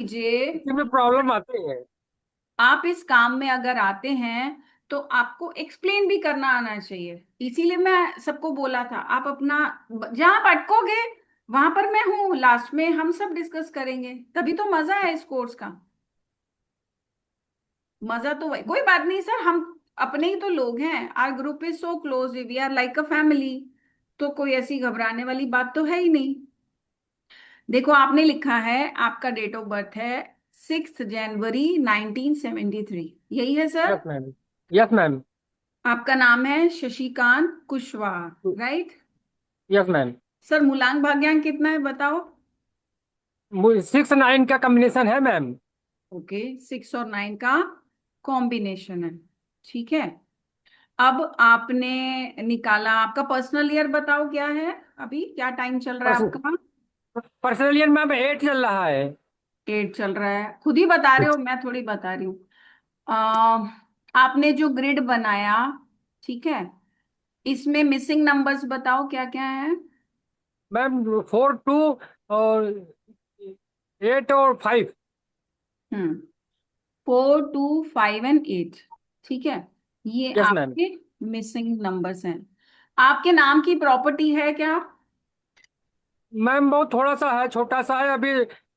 लीजिए। इसी में प्रॉब्लम आती है। आप इस काम में अगर आते हैं तो आपको एक्सप्लेन भी करना आना चाहिए, इसीलिए मैं सबको बोला था आप अपना जहां आप अटकोगे वहां पर मैं हूं, लास्ट में हम सब डिस्कस करेंगे, तभी तो मजा है इस कोर्स का। मजा तो वही, कोई बात नहीं सर, हम अपने ही तो लोग हैं, our group is so close, we are like a family, तो कोई ऐसी घबराने वाली बात तो है ही नहीं। देखो आपने लिखा है, आपका डेट ऑफ बर्थ है 6 जनवरी 1973, यही है sir? Yes ma'am. Yes ma'am. आपका नाम है Shashikant Kushwaha, right? Yes ma'am. Sir मूलांक भाग्यांक कितना है बताओ? 6 9 का कॉम्बिनेशन है मैम। ओके, 6 और 9 का कॉम्बिनेशन है, ठीक है। अब आपने निकाला, आपका पर्सनल ईयर बताओ क्या है, अभी क्या टाइम चल रहा है आपका? पर्सनल ईयर मैम 8 चल रहा है। 8 चल रहा है, खुद ही बता रहे हो, मैं थोड़ी बता रही हूँ। अ, आपने जो ग्रिड बनाया, ठीक है, इसमें मिसिंग नंबर्स बताओ क्या क्या है? मैम 4 2 और 8 और 5। 4 2 5 एंड 8, ठीक है, ये यस मैम। आपके मिसिंग नंबर्स हैं। आपके नाम की प्रॉपर्टी है क्या? मैम बहुत थोड़ा सा है, छोटा सा है अभी।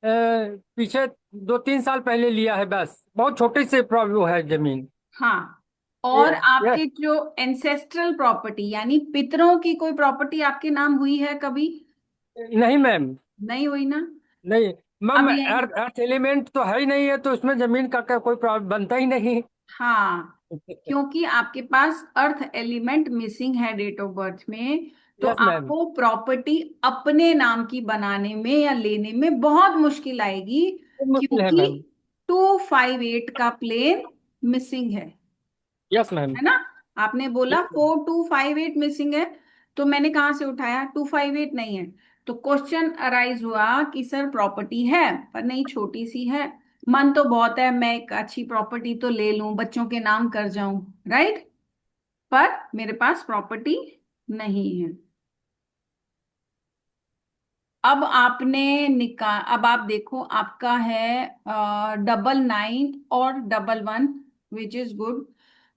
पीछे 2 3 साल पहले लिया है बस, बहुत छोटी सी प्रॉब्लम है जमीन। हाँ, ये और यस। आपके जो एंसेस्ट्रल प्रॉपर्टी यानी पितरों की कोई प्रॉपर्टी आपके नाम हुई है कभी? नहीं मैम। नहीं हुई ना? नहीं मैम, अब ये, अर्थ अर्थ एलिमेंट तो है ही नहीं है, तो उसमें जमीन का कोई प्रॉब्लम बनता ही नहीं। हाँ, क्योंकि आपके पास अर्थ एलिमेंट मिसिंग है डेट ऑफ बर्थ में, तो यस मैम। आपको प्रॉपर्टी अपने नाम की बनाने में या लेने में बहुत मुश्किल आएगी, बहुत मुश्किल है क्योंकि मैम। 2 5 8 का प्लेन मिसिंग यस मैम। है ना? आपने बोला यस मैम। 4 2 5 8 मिसिंग है, तो मैंने कहाँ से उठाया, 2 5 8 नहीं है, तो क्वेश्चन अराइज हुआ कि सर प्रॉपर्टी है पर नहीं, छोटी सी है, मन तो बहुत है मैं एक अच्छी प्रॉपर्टी तो ले लूं, बच्चों के नाम कर जाऊं, राइट? पर मेरे पास प्रॉपर्टी नहीं है। अब आप देखो, आपका है 9 9 और 1 1, विच इज गुड।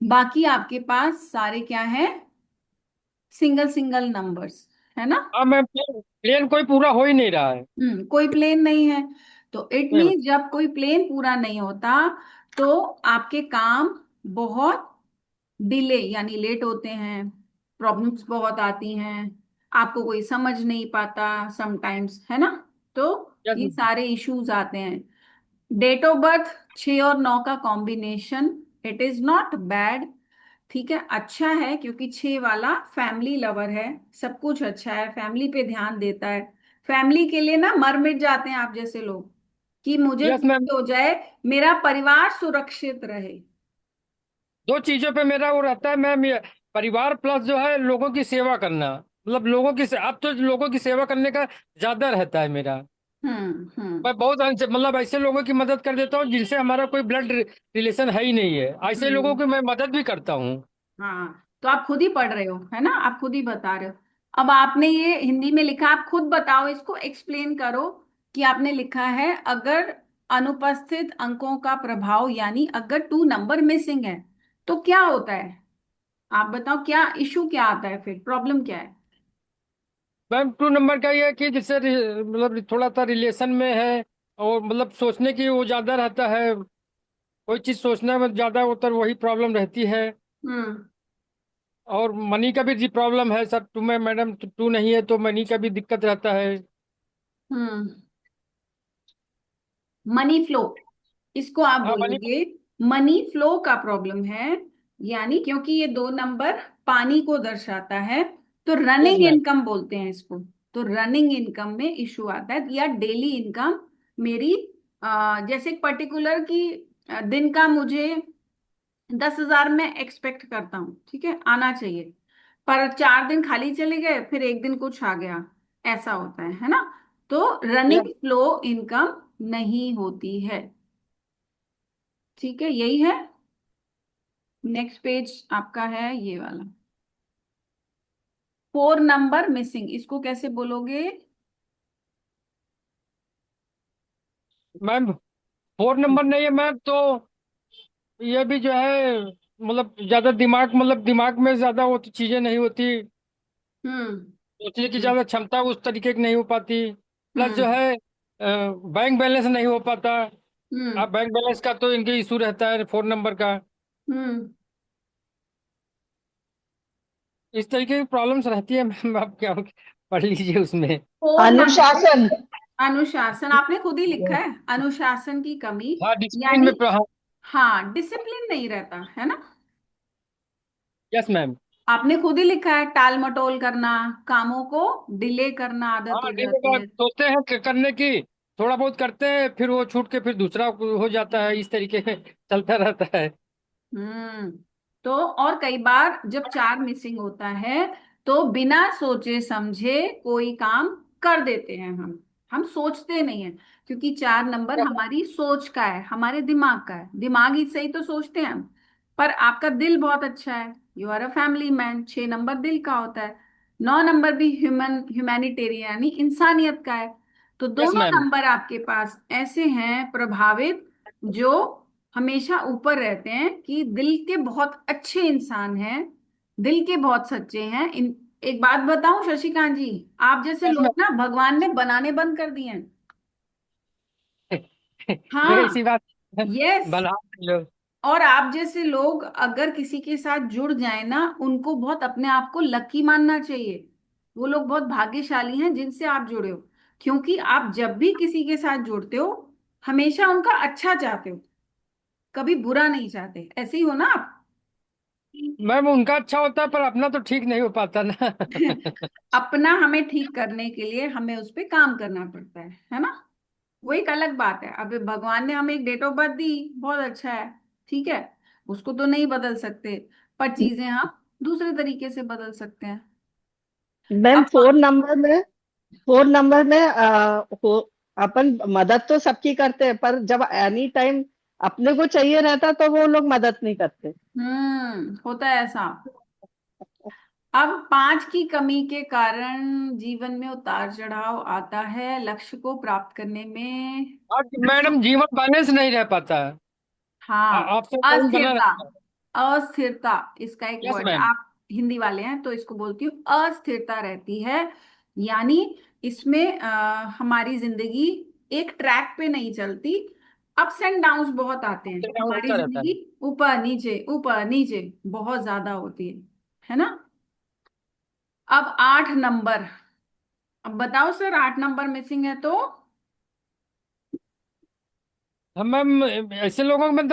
बाकी आपके पास सारे क्या है, सिंगल सिंगल नंबर्स, है ना? हाँ मैम, प्लेन कोई पूरा हो ही नहीं रहा है। कोई प्लेन नहीं है, तो इट मैम। मीन जब कोई प्लेन पूरा नहीं होता तो आपके काम बहुत डिले यानी लेट होते हैं, प्रॉब्लम्स बहुत आती हैं, आपको कोई समझ नहीं पाता समटाइम्स, है ना? तो यस ये मैम। सारे इश्यूज आते हैं। डेट ऑफ बर्थ 6 और 9 का combination, it is not bad, ठीक है, अच्छा है, क्योंकि 6 वाला फैमिली लवर है, सब कुछ अच्छा है, फैमिली पे ध्यान देता है, फैमिली के लिए ना मर मिट जाते हैं आप जैसे लोग, कि मुझे यस मैम। कुछ हो जाए, मेरा परिवार सुरक्षित रहे। दो चीजों पे मेरा वो रहता है मैम, ये परिवार प्लस जो है लोगों की सेवा करना। मतलब अब तो लोगों की सेवा करने का ज्यादा रहता है मेरा। हम्म। मैं बहुत मतलब ऐसे लोगों की मदद कर देता हूँ जिनसे हमारा कोई ब्लड रिलेशन है ही नहीं है, ऐसे लोगों हम्म। की मैं मदद भी करता हूँ। हाँ, तो आप खुद ही पढ़ रहे हो, है ना, आप खुद ही बता रहे हो। अब आपने ये हिंदी में लिखा, आप खुद बताओ, इसको एक्सप्लेन करो, कि आपने लिखा है अगर अनुपस्थित अंकों का प्रभाव यानी अगर 2 नंबर मिसिंग है तो क्या होता है? आप बताओ क्या इशू, क्या आता है, फिर प्रॉब्लम क्या है? मैम 2 नंबर का ये है कि जिससे मतलब थोड़ा सा रिलेशन में है, और मतलब सोचने की वो ज्यादा रहता है, कोई चीज सोचने में ज्यादा होता है, वही प्रॉब्लम रहती है। हम्म। और मनी का भी प्रॉब्लम है सर, तुम्हें मैडम 2 नहीं है तो मनी का भी दिक्कत रहता है। हम्म। मनी फ्लो, इसको आप हाँ मनी। बोलोगे, मनी फ्लो का प्रॉब्लम है, यानी क्योंकि ये 2 नंबर पानी को दर्शाता है, तो यस रनिंग मैम। इनकम बोलते हैं इसको, तो रनिंग इनकम में इशू आता है, या डेली इनकम मेरी, जैसे एक पर्टिकुलर की दिन का मुझे 10,000 में एक्सपेक्ट करता हूँ, ठीक है, आना चाहिए, पर 4 दिन खाली चले गए, फिर एक दिन कुछ आ गया, ऐसा होता है ना? तो रनिंग यस फ्लो इनकम नहीं होती है, ठीक है, यही है। नेक्स्ट पेज आपका है ये वाला, 4 नंबर मिसिंग, इसको कैसे बोलोगे? मैम, फोर नंबर नहीं है मैम, तो ये भी जो है मतलब ज्यादा दिमाग, मतलब दिमाग में ज्यादा वो तो चीजें नहीं होती, हम्म। सोचने की हम्म। ज्यादा क्षमता उस तरीके की नहीं हो पाती। प्लस जो हम्म। है बैंक बैलेंस नहीं हो पाता। हम्म। अब बैंक बैलेंस का तो इनके इशू रहता है फोन नंबर का। हम्म। इस तरीके की प्रॉब्लम्स रहती है मैम, आप क्या पढ़ लीजिए उसमें। Four number. अनुशासन। अनुशासन आपने खुद ही लिखा है, अनुशासन की कमी। हाँ, डिसिप्लिन यानी में हाँ। हाँ, डिसिप्लिन नहीं रहता है ना। Yes ma'am. आपने खुद ही लिखा है, टाल मटोल करना, कामों को डिले करना आदत हाँ, हो डेली जाती बार है। सोचते हैं करने की, थोड़ा बहुत करते हैं, फिर वो छूट के फिर दूसरा हो जाता है, इस तरीके से चलता रहता है। हम्म। तो और कई बार जब चार मिसिंग होता है तो बिना सोचे समझे कोई काम कर देते हैं हम सोचते नहीं है, क्योंकि चार नंबर हमारी सोच का है, हमारे दिमाग का है, दिमाग ही से ही तो सोचते हैं हम। पर आपका दिल बहुत अच्छा है, you are a family man, 6 number दिल का होता है। 9 नंबर भी ह्यूमैनिटेरियन यानी इंसानियत का है। तो यस दोनों मैम। नंबर आपके पास ऐसे हैं प्रभावित, जो हमेशा ऊपर रहते हैं, कि दिल के बहुत अच्छे इंसान हैं, दिल के बहुत सच्चे हैं इन। एक बात बताऊं शशिकांत जी, आप जैसे यस लोग मैम। ना भगवान ने बनाने बंद कर दिए हैं। हाँ। ऐसी बात है। यस। बना लो। और आप जैसे लोग अगर किसी के साथ जुड़ जाए ना, उनको बहुत अपने आप को लकी मानना चाहिए। वो लोग बहुत भाग्यशाली हैं जिनसे आप जुड़े हो, क्योंकि आप जब भी किसी के साथ जुड़ते हो हमेशा उनका अच्छा चाहते हो, कभी बुरा नहीं चाहते, ऐसे ही हो ना आप। मैम उनका अच्छा होता है, पर अपना तो ठीक नहीं हो पाता ना। अपना हमें ठीक करने के लिए हमें उस पे काम करना पड़ता है ना। वो एक अलग बात है। अब भगवान ने हमें एक डेट ऑफ बर्थ दी, बहुत अच्छा है, ठीक है, उसको तो नहीं बदल सकते, पर चीजें हम दूसरे तरीके से बदल सकते हैं। मैम अब फोर नंबर में अपन मदद तो सबकी करते हैं, पर जब एनी टाइम अपने को चाहिए रहता तो वो लोग मदद नहीं करते। होता है ऐसा। अब 5 की कमी के कारण जीवन में उतार चढ़ाव आता है लक्ष्य को प्राप्त करने में। और बच्चों, मैडम जीवन बैलेंस नहीं रह पाता है। हाँ, आपसे टाइम बना अस्थिरता। रहता है। अस्थिरता इसका एक यस वर्ड है, मैम। आप हिंदी वाले हैं तो इसको बोलती हूँ, अस्थिरता रहती है। यानी इसमें हमारी जिंदगी एक ट्रैक पे नहीं चलती, अप्स एंड डाउन्स बहुत आते हैं, डाउन हमारी होता रहता जिंदगी है। ऊपर नीचे बहुत ज्यादा होती है ना। अब 8 नंबर, अब बताओ सर, 8 नंबर मिसिंग है तो। हम मैम ऐसे लोगों में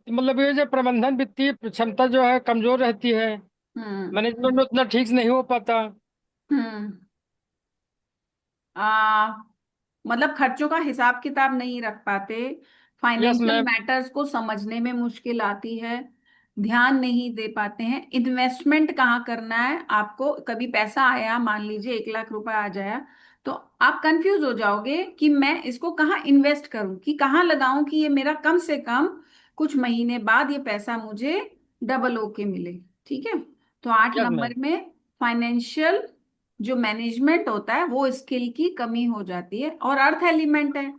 मतलब ये जो प्रबंधन वित्तीय क्षमता जो है कमजोर रहती है। हम्म। मैनेजमेंट में उतना ठीक से नहीं हो पाता। हम्म। आ, मतलब खर्चों का हिसाब किताब नहीं रख पाते, यस फाइनेंशियल मैम। मैटर्स को समझने में मुश्किल आती है, ध्यान नहीं दे पाते हैं, इन्वेस्टमेंट कहाँ करना है, आपको कभी पैसा आया, मान लीजिए 1 लाख रुपए आ जाया, तो आप कंफ्यूज हो जाओगे कि मैं इसको कहाँ इन्वेस्ट करूं, कि कहाँ लगाऊं कि ये मेरा कम से कम कुछ महीने बाद ये पैसा मुझे डबल होके मिले। ठीक है। तो आठ यस नंबर मैम। में फाइनेंशियल जो मैनेजमेंट होता है वो स्किल की कमी हो जाती है, और अर्थ एलिमेंट है,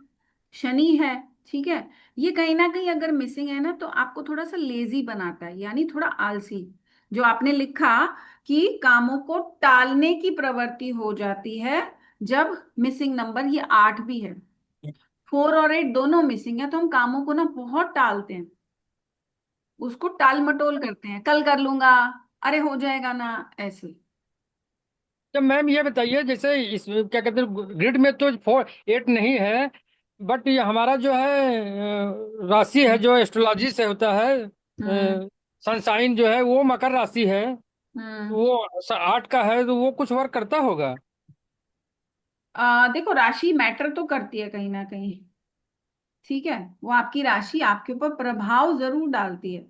शनि है, ठीक है। ये कहीं ना कहीं अगर मिसिंग है ना तो आपको थोड़ा सा लेजी बनाता है, यानी थोड़ा आलसी। जो आपने लिखा कि कामों को टालने की प्रवृत्ति हो जाती है, जब मिसिंग नंबर ये 8 भी है, 4 और 8 दोनों मिसिंग है, तो हम कामों को ना बहुत टालते हैं, उसको टाल मटोल करते हैं, कल कर लूंगा, अरे हो जाएगा ना, ऐसे। तो मैम ये बताइए, जैसे इस क्या कहते हैं ग्रिड में तो फोर एट नहीं है, बट ये हमारा जो है राशि है जो एस्ट्रोलॉजी से होता है, हम्म। सनसाइन जो है वो मकर राशि है। हम्म। वो 8 का है, तो वो कुछ वर्क करता होगा। देखो, राशि मैटर तो करती है कहीं ना कहीं, ठीक है, वो आपकी राशि आपके ऊपर प्रभाव जरूर डालती है,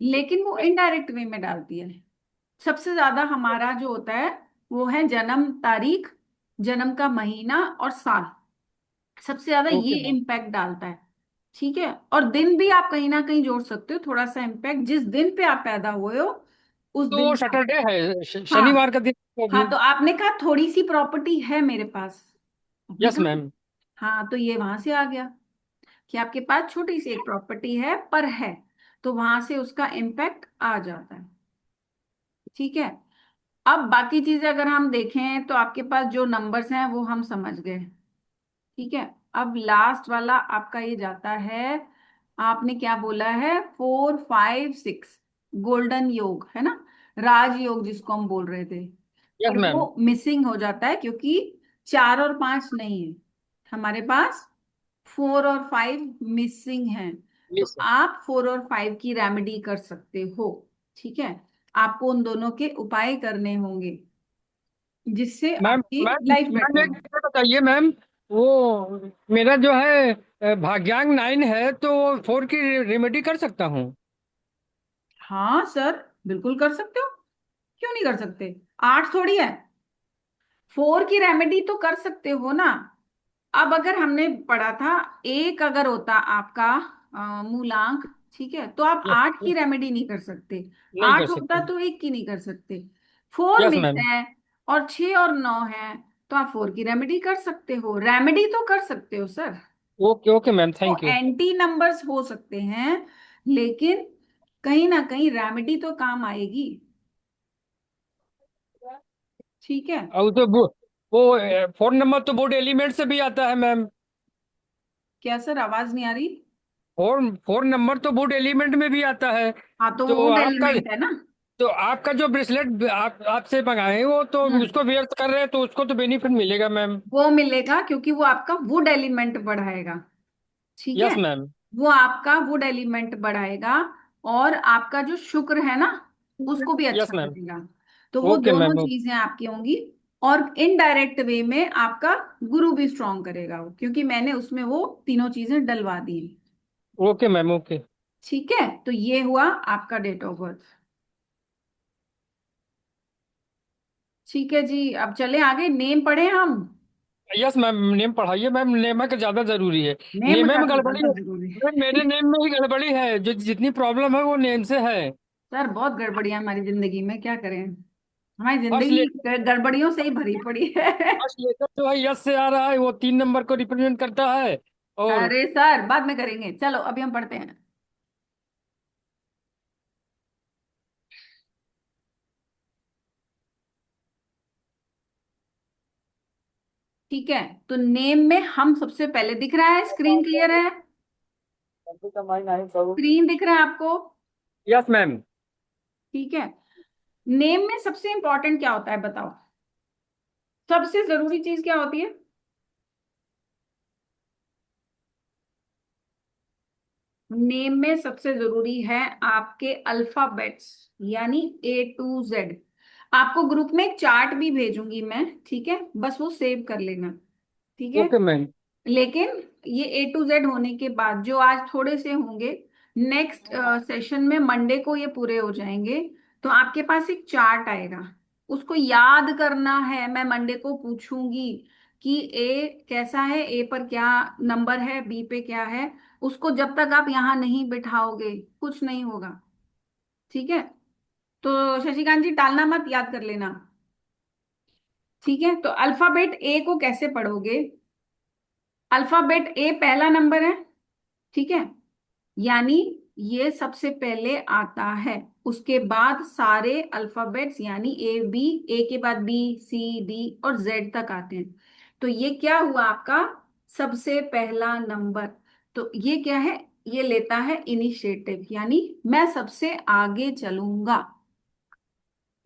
लेकिन वो इनडायरेक्ट वे में डालती है। सबसे ज्यादा हमारा जो होता है वो है जन्म तारीख, जन्म का महीना और साल, सबसे ज्यादा ये ओके मैम। इम्पैक्ट डालता है। ठीक है। और दिन भी आप कहीं ना कहीं जोड़ सकते हो, थोड़ा सा इम्पैक्ट, जिस दिन पे आप पैदा हुए हो उस तो वो दिन का। सैटरडे है, हाँ। शनिवार का दिन वो भी। हाँ, तो आपने कहा थोड़ी सी प्रॉपर्टी है मेरे पास, आपने यस कहा, मैम। हाँ, तो ये वहां से आ गया। कि आपके पास छोटी सी एक प्रॉपर्टी है पर है, तो वहां से उसका इम्पैक्ट आ जाता है। ठीक है। अब बाकी चीजें अगर हम देखें तो आपके पास जो नंबर्स हैं वो हम समझ गए। ठीक है। अब लास्ट वाला आपका ये जाता है, आपने क्या बोला है, 4 5 6, गोल्डन योग है ना, राजयोग जिसको हम बोल रहे थे, यस पर मैम। वो मिसिंग हो जाता है क्योंकि 4 और 5 नहीं है हमारे पास, 4 और 5 मिसिंग हैं। तो मिस। आप 4 और 5 की रेमेडी कर सकते हो। ठीक है। आपको उन दोनों के उपाय करने होंगे जिससे मैम आपकी मैम लाइफ मैम बेटर एक हो। चीज़ बताइए मैम, वो मेरा जो है भाग्यांक 9 है, तो 4 की रेमेडी कर सकता हूँ? हाँ सर, बिल्कुल कर सकते हो, क्यों नहीं कर सकते। 8 थोड़ी है, 4 की रेमेडी तो कर सकते हो ना। अब अगर हमने पढ़ा था, एक अगर होता आपका मूलांक, ठीक है, तो आप यस। 8 की रेमेडी नहीं कर सकते। नहीं कर 8 होता सकते। तो एक की नहीं कर सकते। 4 यस मिस मैम। है और 6 और 9 है, तो आप 4 की रेमेडी कर सकते हो, रेमेडी तो कर सकते हो सर। ओके ओके मैम, तो थैंक यू। एंटी नंबर्स हो सकते हैं, लेकिन कहीं ना कहीं रेमेडी तो काम आएगी। ठीक है। और तो वो 4 नंबर तो बोर्ड एलिमेंट से भी आता है मैम। क्या सर, आवाज नहीं आ रही। 4 नंबर तो बोर्ड एलिमेंट में भी आता है। हाँ, तो वो तो वुड आपका एलिमेंट है ना। तो आपका जो ब्रेसलेट आपसे मंगाए वो तो हम्म। उसको वेयर कर रहे हैं, तो उसको तो बेनिफिट मिलेगा मैम। वो मिलेगा क्योंकि वो आपका वुड एलिमेंट बढ़ाएगा। ठीक है। Yes ma'am. वो आपका वुड एलिमेंट बढ़ाएगा, और आपका जो शुक्र है ना, उसको भी यस अच्छा मैम। करेगा। तो वो ओके दोनों मैम। चीजें आपकी होंगी। और इनडायरेक्ट वे में आपका गुरु भी स्ट्रांग करेगा वो, क्योंकि मैंने उसमें वो तीनों चीजें डलवा दी। Okay ma'am. ओके। ठीक है। तो ये हुआ आपका डेट ऑफ बर्थ। ठीक है जी, अब चले आगे, नेम पढ़े हम। यस मैम, नेम पढ़ाइए मैम, नेम का ज्यादा जरूरी है। नेम नेम का में तो गड़बड़ी ज्यादा है जरूरी है। मैम, मेरे नेम में ही गड़बड़ी है, जो जितनी प्रॉब्लम है वो नेम से है। सर बहुत गड़बड़ियां हमारी जिंदगी में, क्या करें, हमारी फर्स्ट जिंदगी गड़बड़ियों से ही भरी पड़ी है। फर्स्ट लेटर जो है यस से आ रहा है, वो 3 नंबर को रिप्रेजेंट करता है। और अरे सर, बाद में करेंगे, चलो अभी हम पढ़ते हैं। ठीक है। तो नेम में हम सबसे पहले, दिख रहा है, स्क्रीन क्लियर है, स्क्रीन दिख रहा है आपको। Yes ma'am. ठीक है। नेम में सबसे इंपॉर्टेंट क्या होता है बताओ, सबसे जरूरी चीज क्या होती है। नेम में सबसे जरूरी है आपके अल्फाबेट्स, यानी A to Z। आपको ग्रुप में एक चार्ट भी भेजूंगी मैं, ठीक है, बस वो सेव कर लेना। ठीक है। Okay ma'am. लेकिन ये A to Z होने के बाद जो आज थोड़े से होंगे, नेक्स्ट सेशन में मंडे को ये पूरे हो जाएंगे। तो आपके पास एक चार्ट आएगा, उसको याद करना है। मैं मंडे को पूछूंगी कि ए कैसा है, ए पर क्या नंबर है, बी पे क्या है। उसको जब तक आप यहाँ नहीं बिठाओगे कुछ नहीं होगा। ठीक है। तो शशिकांत जी टालना मत, याद कर लेना। ठीक है। तो अल्फाबेट ए को कैसे पढ़ोगे, अल्फाबेट ए पहला नंबर है, ठीक है, यानी ये सबसे पहले आता है। उसके बाद सारे अल्फाबेट्स यानी A B, ए के बाद B C D और Z तक आते हैं। तो ये क्या हुआ आपका सबसे पहला नंबर। तो ये क्या है, ये लेता है इनिशिएटिव, यानी मैं सबसे आगे चलूंगा,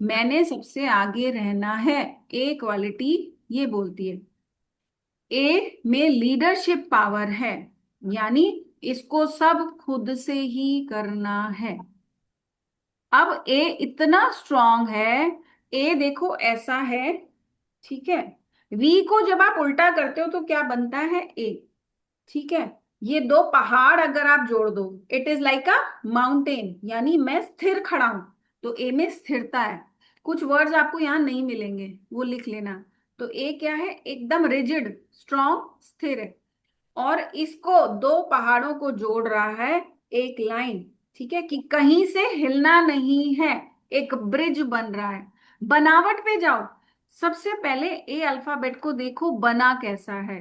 मैंने सबसे आगे रहना है। ए क्वालिटी ये बोलती है। ए में लीडरशिप पावर है, यानी इसको सब खुद से ही करना है। अब ए इतना स्ट्रांग है, ए देखो ऐसा है, ठीक है, वी को जब आप उल्टा करते हो तो क्या बनता है, ए। ठीक है। ये दो पहाड़ अगर आप जोड़ दो, it is like a mountain, यानी मैं स्थिर खड़ा हूं। तो ए में स्थिरता है। कुछ वर्ड्स आपको यहां नहीं मिलेंगे, वो लिख लेना। तो ए क्या है, एकदम रिजिड, स्ट्रांग, स्थिर है। और इसको दो पहाड़ों को जोड़ रहा है एक लाइन, ठीक है, कि कहीं से हिलना नहीं है, एक ब्रिज बन रहा है। बनावट पे जाओ, सबसे पहले ए अल्फाबेट को देखो बना कैसा है।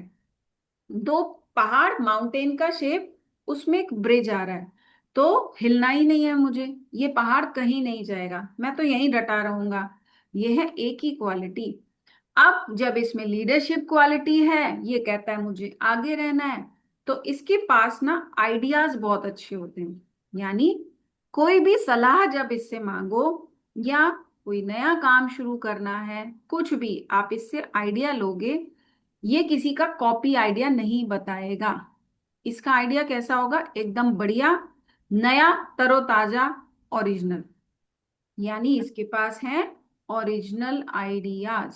दो पहाड़, माउंटेन का शेप, उसमें एक ब्रिज आ रहा है, तो हिलना ही नहीं है मुझे, ये पहाड़ कहीं नहीं जाएगा, मैं तो यहीं डटा रहूंगा। ये है एक ही क्वालिटी। अब जब इसमें लीडरशिप क्वालिटी है, ये कहता है मुझे आगे रहना है, तो इसके पास ना आइडियाज बहुत अच्छे होते हैं। यानी कोई भी सलाह जब इससे मांगो, या कोई नया काम शुरू करना है, कुछ भी आप इससे आइडिया लोगे, ये किसी का कॉपी आइडिया नहीं बताएगा। इसका आइडिया कैसा होगा? एकदम बढ़िया, नया, तरोताजा, ओरिजिनल। यानी इसके पास है ओरिजिनल आइडियाज।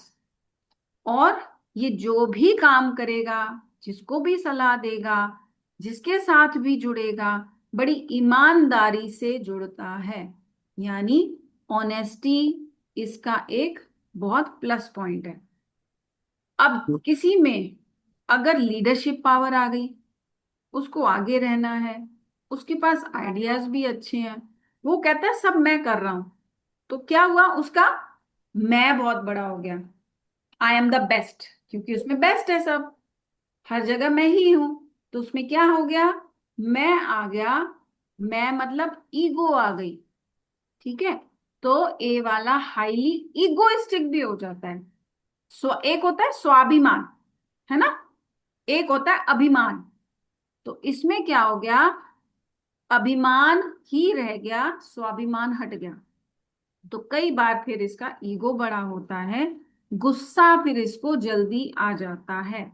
और ये जो भी काम करेगा, जिसको भी सलाह देगा, जिसके साथ भी जुड़ेगा, बड़ी ईमानदारी से जुड़ता है। यानी ऑनेस्टी इसका एक बहुत प्लस पॉइंट है। अब किसी में अगर लीडरशिप पावर आ गई, उसको आगे रहना है, उसके पास आइडियाज भी अच्छे हैं, वो कहता है सब मैं कर रहा हूं, तो क्या हुआ उसका? मैं बहुत बड़ा हो गया, आई एम द बेस्ट, क्योंकि उसमें बेस्ट है सब, हर जगह मैं ही हूं। तो उसमें क्या हो गया? मैं आ गया, मैं मतलब ईगो आ गई। ठीक है, तो ए वाला हाईली ईगोइस्टिक भी हो जाता है। सो एक होता है स्वाभिमान, है ना, एक होता है अभिमान। तो इसमें क्या हो गया? अभिमान ही रह गया, स्वाभिमान हट गया। तो कई बार फिर इसका ईगो बड़ा होता है, गुस्सा फिर इसको जल्दी आ जाता है,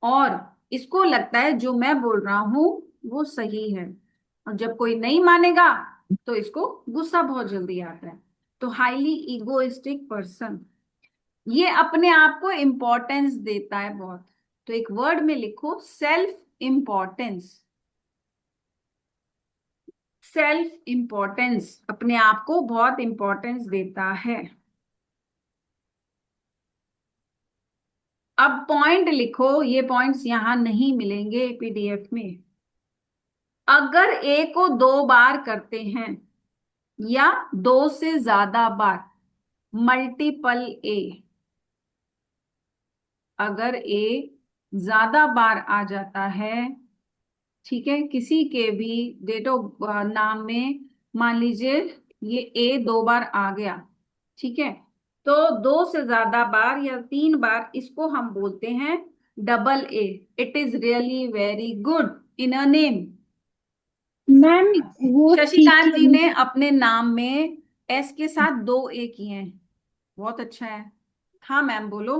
और इसको लगता है जो मैं बोल रहा हूं वो सही है। और जब कोई नहीं मानेगा तो इसको गुस्सा बहुत जल्दी आता है। तो हाईली ईगोइस्टिक पर्सन, ये अपने आप को इंपॉर्टेंस देता है बहुत। तो एक वर्ड में लिखो, सेल्फ इंपॉर्टेंस। सेल्फ इंपॉर्टेंस, अपने आप को बहुत इंपॉर्टेंस देता है। अब पॉइंट लिखो, ये पॉइंट्स यहां नहीं मिलेंगे पीडीएफ में। अगर ए को 2 बार करते हैं, या 2 से ज्यादा बार, मल्टीपल ए, अगर ए ज्यादा बार आ जाता है, ठीक है, किसी के भी डेट ऑफ नाम में, मान लीजिए ये ए 2 बार आ गया, ठीक है, तो 2 से ज्यादा बार या 3 बार, इसको हम बोलते हैं double A. It is really very good in a name. Ma'am वो ठीक शशिकांत है, जी ने अपने नाम में एस के साथ 2 ए किए हैं, बहुत अच्छा है। हाँ मैम बोलो।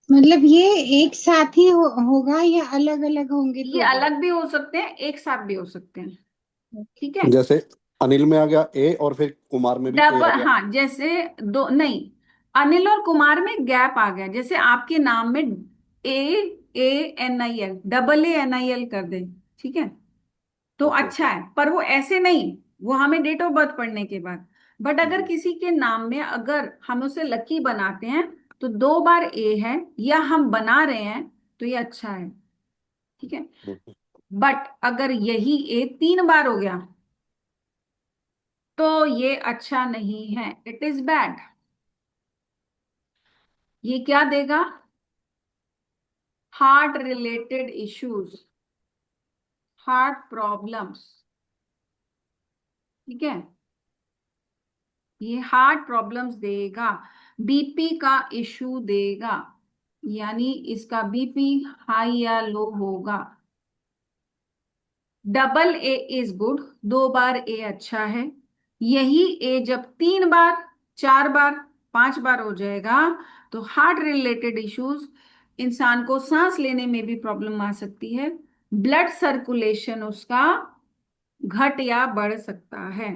मतलब ये एक साथ ही होगा या अलग अलग होंगे ये तो भी? अलग भी हो सकते हैं, एक साथ भी हो सकते हैं। ठीक है, जैसे अनिल में आ गया ए और फिर कुमार में भी ए आ डबल, गया। हाँ, जैसे दो नहीं, अनिल और कुमार में गैप आ गया, जैसे आपके नाम में A, A N I L, double A N I L कर दे, ठीक है, तो ओके। अच्छा है। पर वो ऐसे नहीं, वो हमें डेट ऑफ बर्थ पढ़ने के बाद। बट अगर जी। किसी के नाम में अगर हम उसे लकी बनाते हैं, तो 2 बार ए है, या हम बना रहे हैं, तो ये अच्छा है। ठीक है, हम्म। बट अगर यही ए 3 बार हो गया, तो ये अच्छा नहीं है, इट इज बैड। ये क्या देगा? Heart related issues, heart problems. ठीक है, ये हार्ट प्रॉब्लम्स देगा, बीपी का इशू देगा, यानी इसका बीपी हाई या लो होगा। डबल ए इज गुड, 2 बार ए अच्छा है। यही ए जब 3 बार, 4 बार, 5 बार हो जाएगा, तो हार्ट रिलेटेड इश्यूज, इंसान को सांस लेने में भी प्रॉब्लम आ सकती है, ब्लड सर्कुलेशन उसका घट या बढ़ सकता है।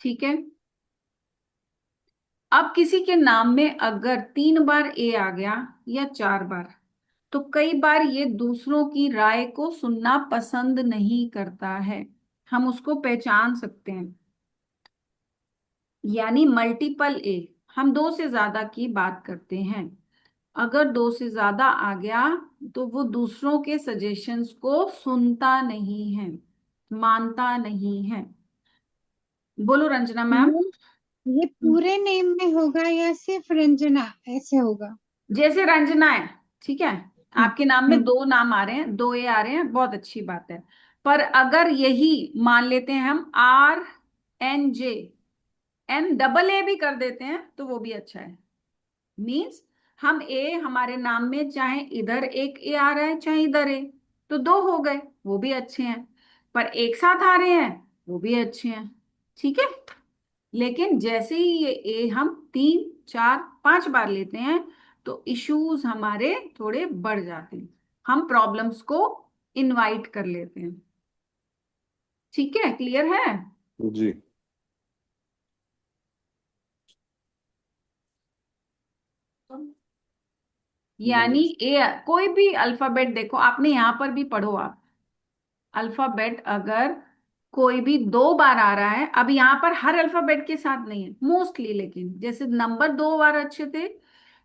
ठीक है, अब किसी के नाम में अगर 3 बार ए आ गया, या 4 बार, तो कई बार ये दूसरों की राय को सुनना पसंद नहीं करता है, हम उसको पहचान सकते हैं। यानी मल्टीपल ए, हम 2 से ज्यादा की बात करते हैं, अगर 2 से ज्यादा आ गया, तो वो दूसरों के सजेशंस को सुनता नहीं है, मानता नहीं है। बोलो रंजना मैम। मैम ये पूरे नेम में होगा या सिर्फ रंजना ऐसे होगा? जैसे रंजना है, ठीक है, आपके नाम में हम्म, दो नाम आ रहे हैं, दो ए आ रहे हैं, बहुत अच्छी बात है। पर अगर यही मान लेते हैं हम RNJ, NAA भी कर देते हैं तो वो भी अच्छा है। मीन्स हम ए हमारे नाम में चाहे इधर एक ए आ रहा है चाहे इधर ए, तो दो हो गए, वो भी अच्छे हैं। पर एक साथ आ रहे हैं, वो भी अच्छे हैं। ठीक है। लेकिन जैसे ही ये ए हम 3 4 5 बार लेते हैं तो इश्यूज हमारे थोड़े बढ़ जाते हैं, हम प्रॉब्लम्स को इनवाइट कर लेते हैं। ठीक है, क्लियर है? जी। यानी ए कोई भी अल्फाबेट देखो, आपने यहां पर भी पढ़ो आप, अल्फाबेट अगर कोई भी 2 बार आ रहा है, अब यहाँ पर हर अल्फाबेट के साथ नहीं है मोस्टली, लेकिन जैसे नंबर 2 बार अच्छे थे,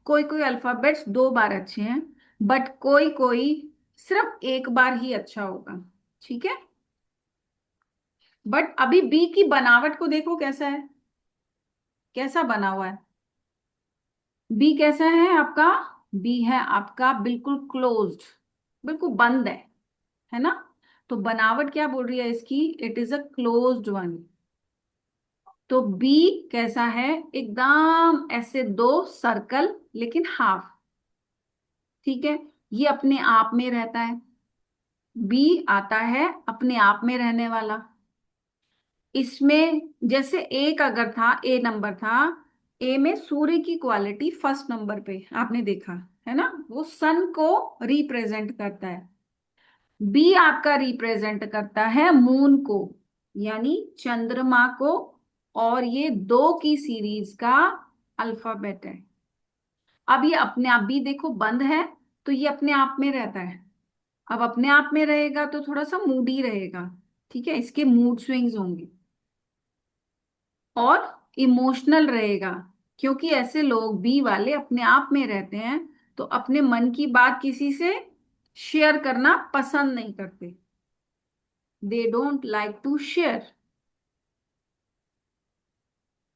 कोई कोई अल्फाबेट्स 2 बार अच्छे हैं, बट कोई कोई सिर्फ एक बार ही अच्छा होगा। ठीक है। बट अभी बी की बनावट को देखो कैसा है, कैसा बना हुआ है। बी कैसा है आपका? बी है आपका बिल्कुल क्लोज्ड, बिल्कुल बंद है ना? तो बनावट क्या बोल रही है इसकी? It is a closed one. तो बी कैसा है? एकदम ऐसे दो सर्कल लेकिन हाफ। ठीक है। ये अपने आप में रहता है, बी आता है अपने आप में रहने वाला। इसमें जैसे एक अगर था, ए नंबर था, ए में सूर्य की क्वालिटी फर्स्ट नंबर पे आपने देखा है ना, वो सन को रिप्रेजेंट करता है। बी आपका रिप्रेजेंट करता है मून को, यानी चंद्रमा को। और ये दो की सीरीज का अल्फाबेट है। अब ये अपने आप भी देखो बंद है, तो ये अपने आप में रहता है। अब अपने आप में रहेगा तो थोड़ा सा मूडी रहेगा। ठीक है, इसके मूड स्विंग्स होंगे और इमोशनल रहेगा, क्योंकि ऐसे लोग बी वाले अपने आप में रहते हैं तो अपने मन की बात किसी से शेयर करना पसंद नहीं करते। They don't like to share.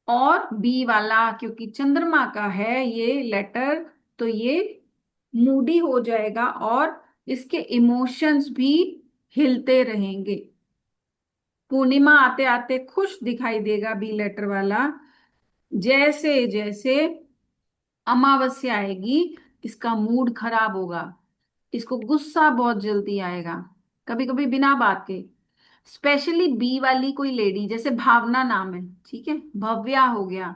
और बी वाला क्योंकि चंद्रमा का है ये लेटर, तो ये मूडी हो जाएगा और इसके इमोशंस भी हिलते रहेंगे। पूर्णिमा आते आते खुश दिखाई देगा बी लेटर वाला, जैसे जैसे अमावस्या आएगी इसका मूड खराब होगा, इसको गुस्सा बहुत जल्दी आएगा, कभी कभी बिना बात के। स्पेशली बी वाली कोई लेडी, जैसे भावना नाम है, ठीक है, भव्या हो गया,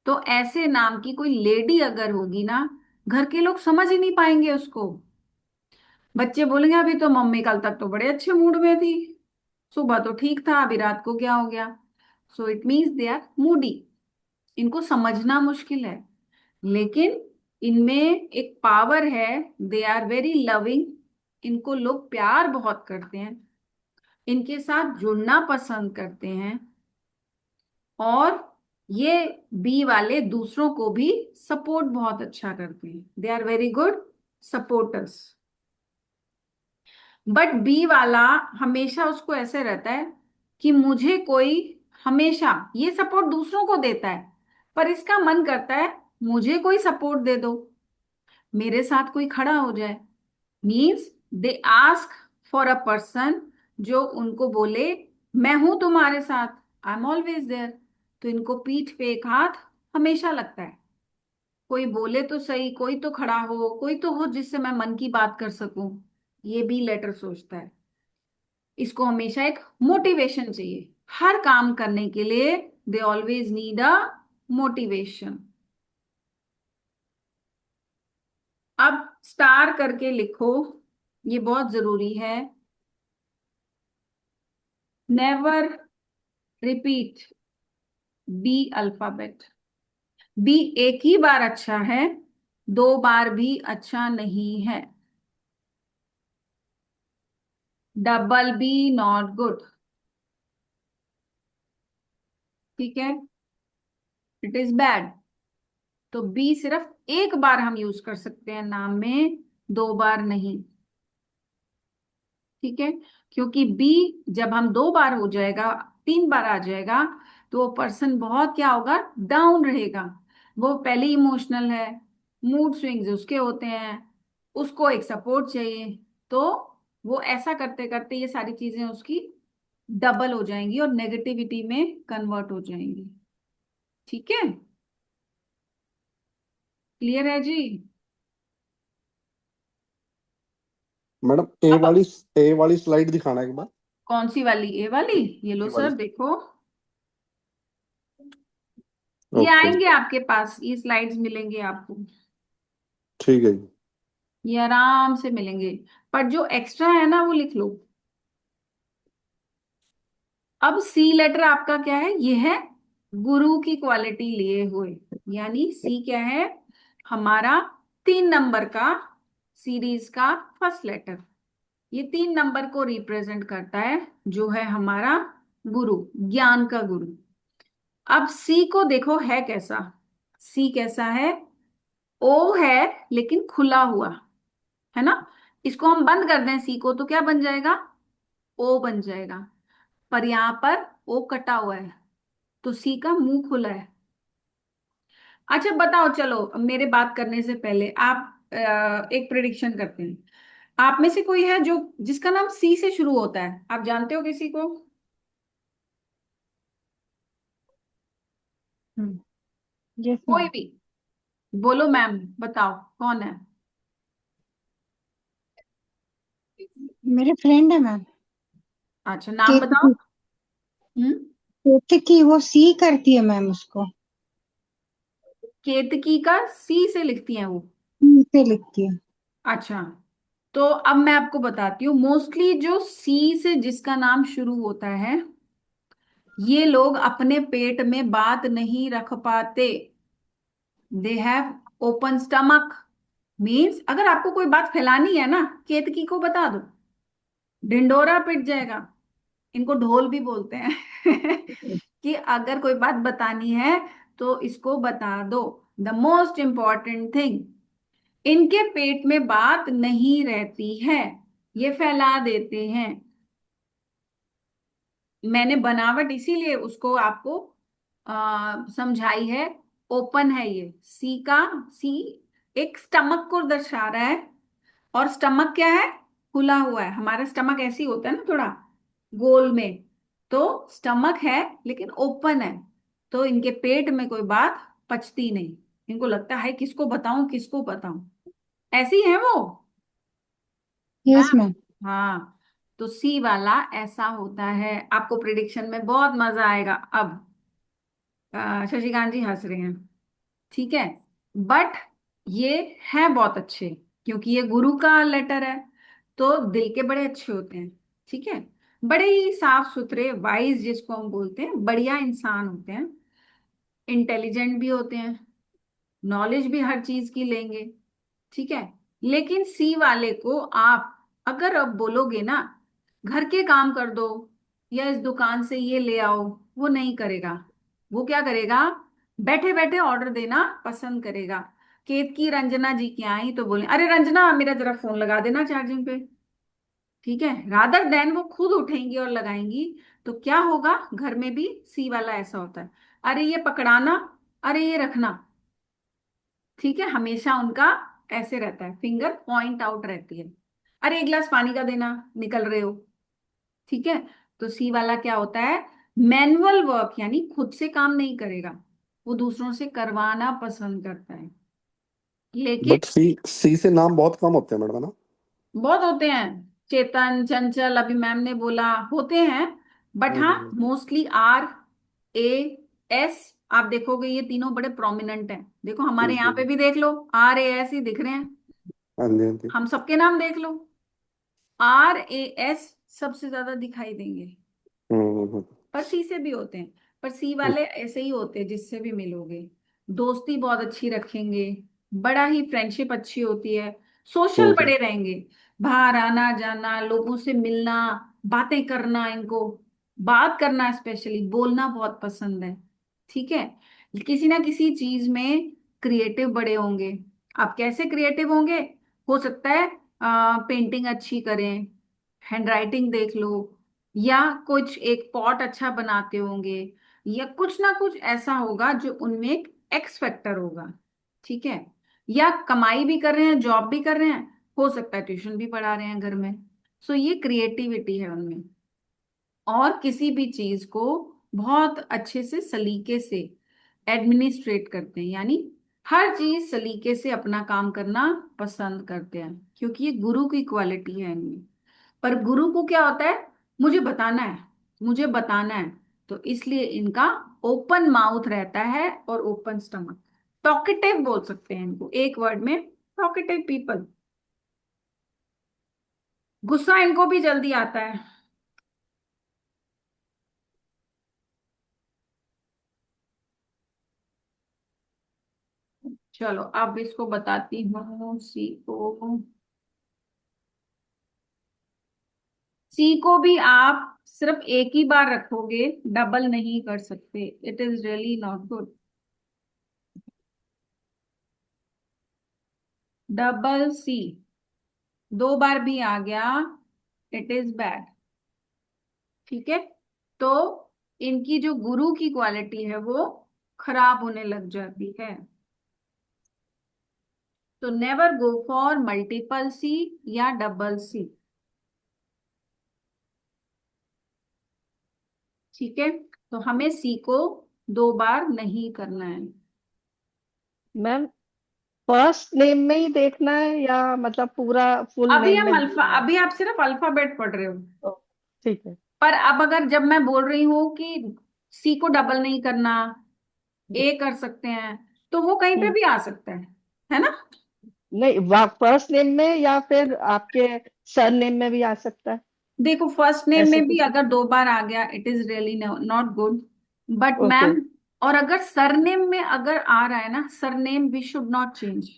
तो ऐसे नाम की कोई लेडी अगर होगी ना, घर के लोग समझ ही नहीं पाएंगे उसको। बच्चे बोलेंगे अभी तो मम्मी कल तक तो बड़े अच्छे मूड में थी, सुबह तो ठीक था, अभी रात को क्या हो गया? So it means they are moody. इनको समझना मुश्किल है, लेकिन इनमें एक पावर है, दे आर वेरी लविंग। इनको लोग प्यार बहुत करते हैं, इनके साथ जुड़ना पसंद करते हैं। और ये बी वाले दूसरों को भी सपोर्ट बहुत अच्छा करते हैं, they are very good supporters. But B वाला हमेशा उसको ऐसे रहता है कि मुझे कोई, हमेशा ये सपोर्ट दूसरों को देता है, पर इसका मन करता है मुझे कोई सपोर्ट दे दो, मेरे साथ कोई खड़ा हो जाए। Means they ask for a person जो उनको बोले मैं हूं तुम्हारे साथ, आई एम ऑलवेज देयर। तो इनको पीठ पे एक हाथ हमेशा लगता है, कोई बोले तो सही, कोई तो खड़ा हो, कोई तो हो जिससे मैं मन की बात कर सकूं। ये भी लेटर सोचता है, इसको हमेशा एक मोटिवेशन चाहिए हर काम करने के लिए। They always need a motivation. अब स्टार करके लिखो, ये बहुत जरूरी है। Never repeat B alphabet. B एक ही बार अच्छा है, 2 बार भी अच्छा नहीं है। Double B not good. ठीक है, इट इज बैड। तो बी सिर्फ एक बार हम यूज कर सकते हैं नाम में, 2 बार नहीं। ठीक है, क्योंकि बी जब हम 2 बार हो जाएगा, 3 बार आ जाएगा, तो वो पर्सन बहुत क्या होगा, डाउन रहेगा। वो पहले इमोशनल है, मूड स्विंग्स उसके होते हैं, उसको एक सपोर्ट चाहिए। तो वो ऐसा करते करते ये सारी चीजें उसकी डबल हो जाएंगी और नेगेटिविटी में कन्वर्ट हो जाएंगी। ठीक है, क्लियर है जी? मैडम अब ए वाली स्लाइड दिखाना एक बार। कौन सी वाली? ए वाली? ये लो ए वाली। सर, देखो ये ओके। आएंगे आपके पास, ये स्लाइड्स मिलेंगे आपको, ठीक है जी। ये आराम से मिलेंगे। पर जो एक्स्ट्रा है ना वो लिख लो। अब सी लेटर आपका क्या है? ये है गुरु की क्वालिटी लिए हुए, यानी सी क्या है? हमारा 3 नंबर का सीरीज का फर्स्ट लेटर। ये 3 नंबर को रिप्रेजेंट करता है, जो है हमारा गुरु, ज्ञान का गुरु। अब सी को देखो है कैसा, सी कैसा है? ओ है लेकिन खुला हुआ, है ना? इसको हम बंद कर दें सी को तो क्या बन जाएगा? ओ बन जाएगा। पर यहां पर ओ कटा हुआ है, तो सी का मुंह खुला है। अच्छा बताओ, चलो मेरे बात करने से पहले आप एक प्रिडिक्शन करते हैं। आप में से कोई है जो जिसका नाम सी से शुरू होता है? आप जानते हो किसी को? यस कोई मैम। भी बोलो, मैम बताओ कौन है? मेरे फ्रेंड है मैम। अच्छा नाम बताओ। केतकी। हम्म। केतकी, वो सी करती है मैम उसको। केतकी का सी से लिखती हैं वो? सी से लिखती है। अच्छा, तो अब मैं आपको बताती हूँ, मोस्टली जो सी से जिसका नाम शुरू होता है, ये लोग अपने पेट में बात नहीं रख पाते। They have open stomach. Means अगर आपको कोई बात फैलानी है ना, केतकी को बता दो, ढिंडोरा पिट जाएगा। इनको ढोल भी बोलते हैं कि अगर कोई बात बतानी है तो इसको बता दो। द मोस्ट इंपॉर्टेंट थिंग, इनके पेट में बात नहीं रहती है, ये फैला देते हैं। मैंने बनावट इसीलिए उसको आपको समझाई है। ओपन है ये सी का, सी एक स्टमक को दर्शा रहा है। और स्टमक क्या है? खुला हुआ है। हमारा स्टमक ऐसे ही होता है ना, थोड़ा गोल में। तो स्टमक है लेकिन ओपन है, तो इनके पेट में कोई बात पचती नहीं। इनको लगता है किसको बताऊं किसको बताऊं, ऐसी है वो। हाँ। Yes ma'am. हाँ, तो सी वाला ऐसा होता है। आपको प्रिडिक्शन में बहुत मजा आएगा अब। शशिकांत जी हंस रहे हैं, ठीक है। बट ये है बहुत अच्छे, क्योंकि ये गुरु का लेटर है, तो दिल के बड़े अच्छे होते हैं। ठीक है, बड़े ही साफ सुथरे, वाइज जिसको हम बोलते हैं, बढ़िया इंसान होते हैं। इंटेलिजेंट भी होते हैं, नॉलेज भी हर चीज की लेंगे। ठीक है, लेकिन सी वाले को आप अगर अब बोलोगे ना, घर के काम कर दो या इस दुकान से ये ले आओ, वो नहीं करेगा। वो क्या करेगा? बैठे बैठे ऑर्डर देना पसंद करेगा। केतकी रंजना जी की आई तो बोले, अरे रंजना मेरा जरा फोन लगा देना चार्जिंग पे। ठीक है, रादर देन वो खुद उठेंगी और लगाएंगी। तो क्या होगा, घर में भी सी वाला ऐसा होता है, अरे ये पकड़ाना, अरे ये रखना। ठीक है, हमेशा उनका ऐसे रहता है, फिंगर पॉइंट आउट रहती है। अरे एक गिलास पानी का देना, निकल रहे हो। ठीक है, तो सी वाला क्या होता है? मैनुअल वर्क, यानी खुद से काम नहीं करेगा, वो दूसरों से करवाना पसंद करता है। लेकिन बट सी से नाम बहुत कम होते हैं मैडम, है ना? बहुत होते हैं, चेतन, चंचल, अभी मैम ने बोला होते हैं। बट हाँ, hmm. Mostly R, A, S. आप देखोगे ये तीनों बड़े प्रोमिनेंट हैं। देखो हमारे यहाँ पे हम्म। भी देख लो, आर, ए, एस ही दिख रहे हैं। हाँ जी, हाँ जी। हम सबके नाम देख लो, आर, ए, एस सबसे ज्यादा दिखाई देंगे। हम्म। पर सी से भी होते हैं, पर सी हम्म। वाले ऐसे ही होते हैं, जिससे भी मिलोगे दोस्ती बहुत अच्छी रखेंगे, बड़ा ही फ्रेंडशिप अच्छी होती है, सोशल हम्म। बड़े रहेंगे। बाहर आना जाना, लोगों से मिलना, बातें करना, इनको बात करना, स्पेशली बोलना बहुत पसंद है। ठीक है, किसी ना किसी चीज में क्रिएटिव बड़े होंगे। आप कैसे क्रिएटिव होंगे? हो सकता है पेंटिंग अच्छी करें, हैंडराइटिंग देख लो, या कुछ एक पॉट अच्छा बनाते होंगे, या कुछ ना कुछ ऐसा होगा जो उनमें एक एक्स फैक्टर होगा। ठीक है, या कमाई भी कर रहे हैं, जॉब भी कर रहे हैं, हो सकता है ट्यूशन भी पढ़ा रहे हैं घर में। सो ये क्रिएटिविटी है उनमें। और किसी भी चीज को बहुत अच्छे से सलीके से एडमिनिस्ट्रेट करते हैं, यानी हर चीज सलीके से अपना काम करना पसंद करते हैं, क्योंकि ये गुरु की क्वालिटी है इनमें। पर गुरु को क्या होता है, मुझे बताना है, मुझे बताना है। तो इसलिए इनका ओपन माउथ रहता है और ओपन स्टमक। टॉकेटिव बोल सकते हैं इनको एक वर्ड में, टॉकेटिव पीपल। गुस्सा इनको भी जल्दी आता है। चलो अब इसको बताती हूँ, सी को। सी को भी आप सिर्फ एक ही बार रखोगे, डबल नहीं कर सकते। It is really not good. Double C दो बार भी आ गया, इट इज बैड। ठीक है। तो इनकी जो गुरु की क्वालिटी है वो खराब होने लग जाती है। तो नेवर गो फॉर मल्टीपल सी या डबल सी। ठीक है। तो हमें सी को दो बार नहीं करना है। मैम फर्स्ट नेम में ही देखना है या मतलब पूरा फुल अभी नेम हम में अल्फा, देखना है? अभी आप सिर्फ अल्फाबेट पढ़ रहे हो। ओ, ठीक है। पर अब अगर जब मैं बोल रही हूँ कि सी को डबल नहीं करना, ए कर सकते हैं, तो वो कहीं पे हम्म, भी आ सकता है ना। नहीं फर्स्ट नेम में या फिर आपके सर नेम में भी आ सकता है, देखो फर्स्ट नेम ऐसे में भी कुछ? अगर दो बार आ गया, it is really not good. But okay. Ma'am, और अगर सरनेम में अगर आ रहा है ना, surname we should not change.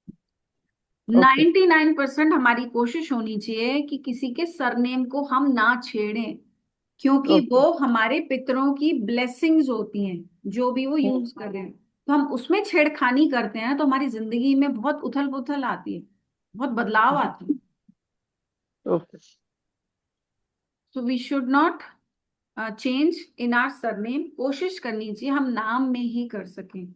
Okay. 99% हमारी कोशिश होनी चाहिए कि किसी के सरनेम को हम ना छेड़ें, क्योंकि ओके। वो हमारे पितरों की ब्लेसिंग्स होती हैं, जो भी वो यूज कर रहे हैं। तो हम उसमें छेड़खानी करते हैं तो हमारी जिंदगी में बहुत उथल पुथल आती है, बहुत बदलाव आती है। Okay. So we should not change in our surname. कोशिश करनी चाहिए हम नाम में ही कर सकें।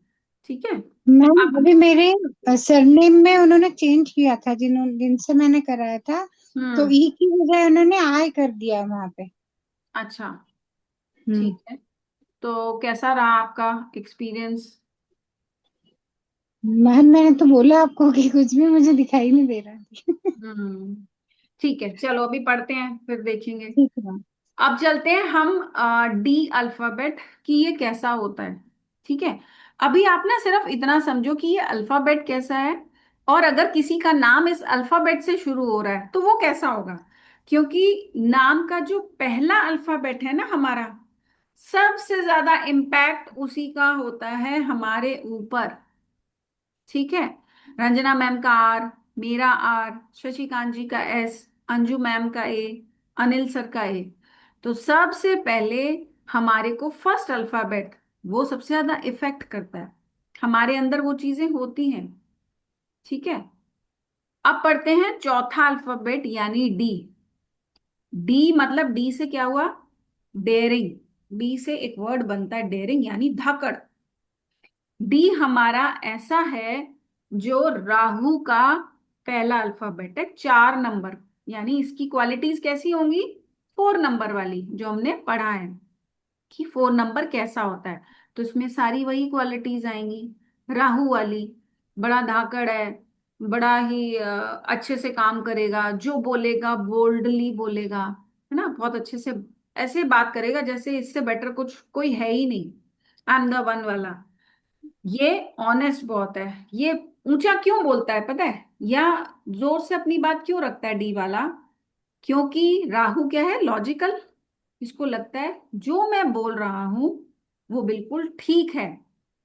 ठीक है। मैम अब अभी मेरे सरनेम में उन्होंने चेंज किया था, जिनसे मैंने कराया था, तो हम्म। ई की बजाय उन्होंने आई कर दिया वहां पे। अच्छा। हम्म। ठीक है। तो कैसा रहा आपका एक्सपीरियंस? मैम मैंने तो बोला आपको कि कुछ भी मुझे दिखाई नहीं दे रहा है। हम्म। ठीक है, चलो अभी पढ़ते हैं फिर देखेंगे। ठीक है मैम। अब चलते हैं हम डी अल्फाबेट कि ये कैसा होता है। ठीक है। अभी आप ना सिर्फ इतना समझो कि ये अल्फाबेट कैसा है, और अगर किसी का नाम इस अल्फाबेट से शुरू हो रहा है तो वो कैसा होगा। क्योंकि नाम का जो पहला अल्फाबेट है ना हमारा, सबसे ज्यादा इम्पैक्ट उसी का होता है हमारे ऊपर। ठीक है। रंजना मैम का आर, मेरा आर, शशिकांत जी का एस, अंजू मैम का ए, अनिल सर का ए। तो सबसे पहले हमारे को फर्स्ट अल्फाबेट वो सबसे ज्यादा इफेक्ट करता है, हमारे अंदर वो चीजें होती हैं। ठीक है। अब पढ़ते हैं चौथा अल्फाबेट यानी डी। डी मतलब डी से क्या हुआ, डेयरिंग। डी से एक वर्ड बनता है डेयरिंग, यानी धाकड़। डी हमारा ऐसा है जो राहु का पहला अल्फाबेट है, 4 नंबर। यानी इसकी क्वालिटीज कैसी होंगी, 4 नंबर वाली, जो हमने पढ़ा है कि 4 नंबर कैसा होता है। तो इसमें सारी वही क्वालिटीज आएंगी राहु वाली। बड़ा धाकड़ है, बड़ा ही अच्छे से काम करेगा, जो बोलेगा बोल्डली बोलेगा, है ना, बहुत अच्छे से ऐसे बात करेगा जैसे इससे बेटर कुछ कोई है ही नहीं, आई एम द वन वाला। ये ऑनेस्ट बहुत है। ये ऊंचा क्यों बोलता है पता है, या जोर से अपनी बात क्यों रखता है डी वाला, क्योंकि राहु क्या है, लॉजिकल। इसको लगता है जो मैं बोल रहा हूं वो बिल्कुल ठीक है,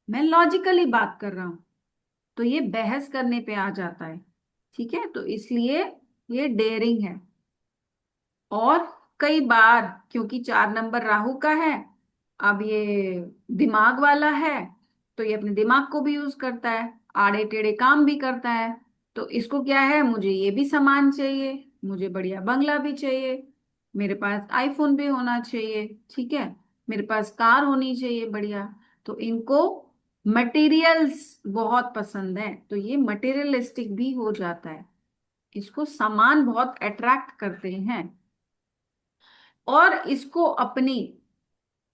मैं लॉजिकली बात कर रहा हूं। तो ये बहस करने पे आ जाता है। ठीक है। तो इसलिए ये डेयरिंग है। और कई बार क्योंकि 4 नंबर राहु का है, अब ये दिमाग वाला है, तो ये अपने दिमाग को भी यूज करता है, आड़े टेढ़े काम भी करता है। तो इसको क्या है, मुझे ये भी सामान चाहिए, मुझे बढ़िया बंगला भी चाहिए, मेरे पास आईफोन भी होना चाहिए। ठीक है। मेरे पास कार होनी चाहिए बढ़िया। तो इनको मटेरियल्स बहुत पसंद है, तो ये मटेरियलिस्टिक भी हो जाता है। इसको सामान बहुत अट्रैक्ट करते हैं, और इसको अपनी,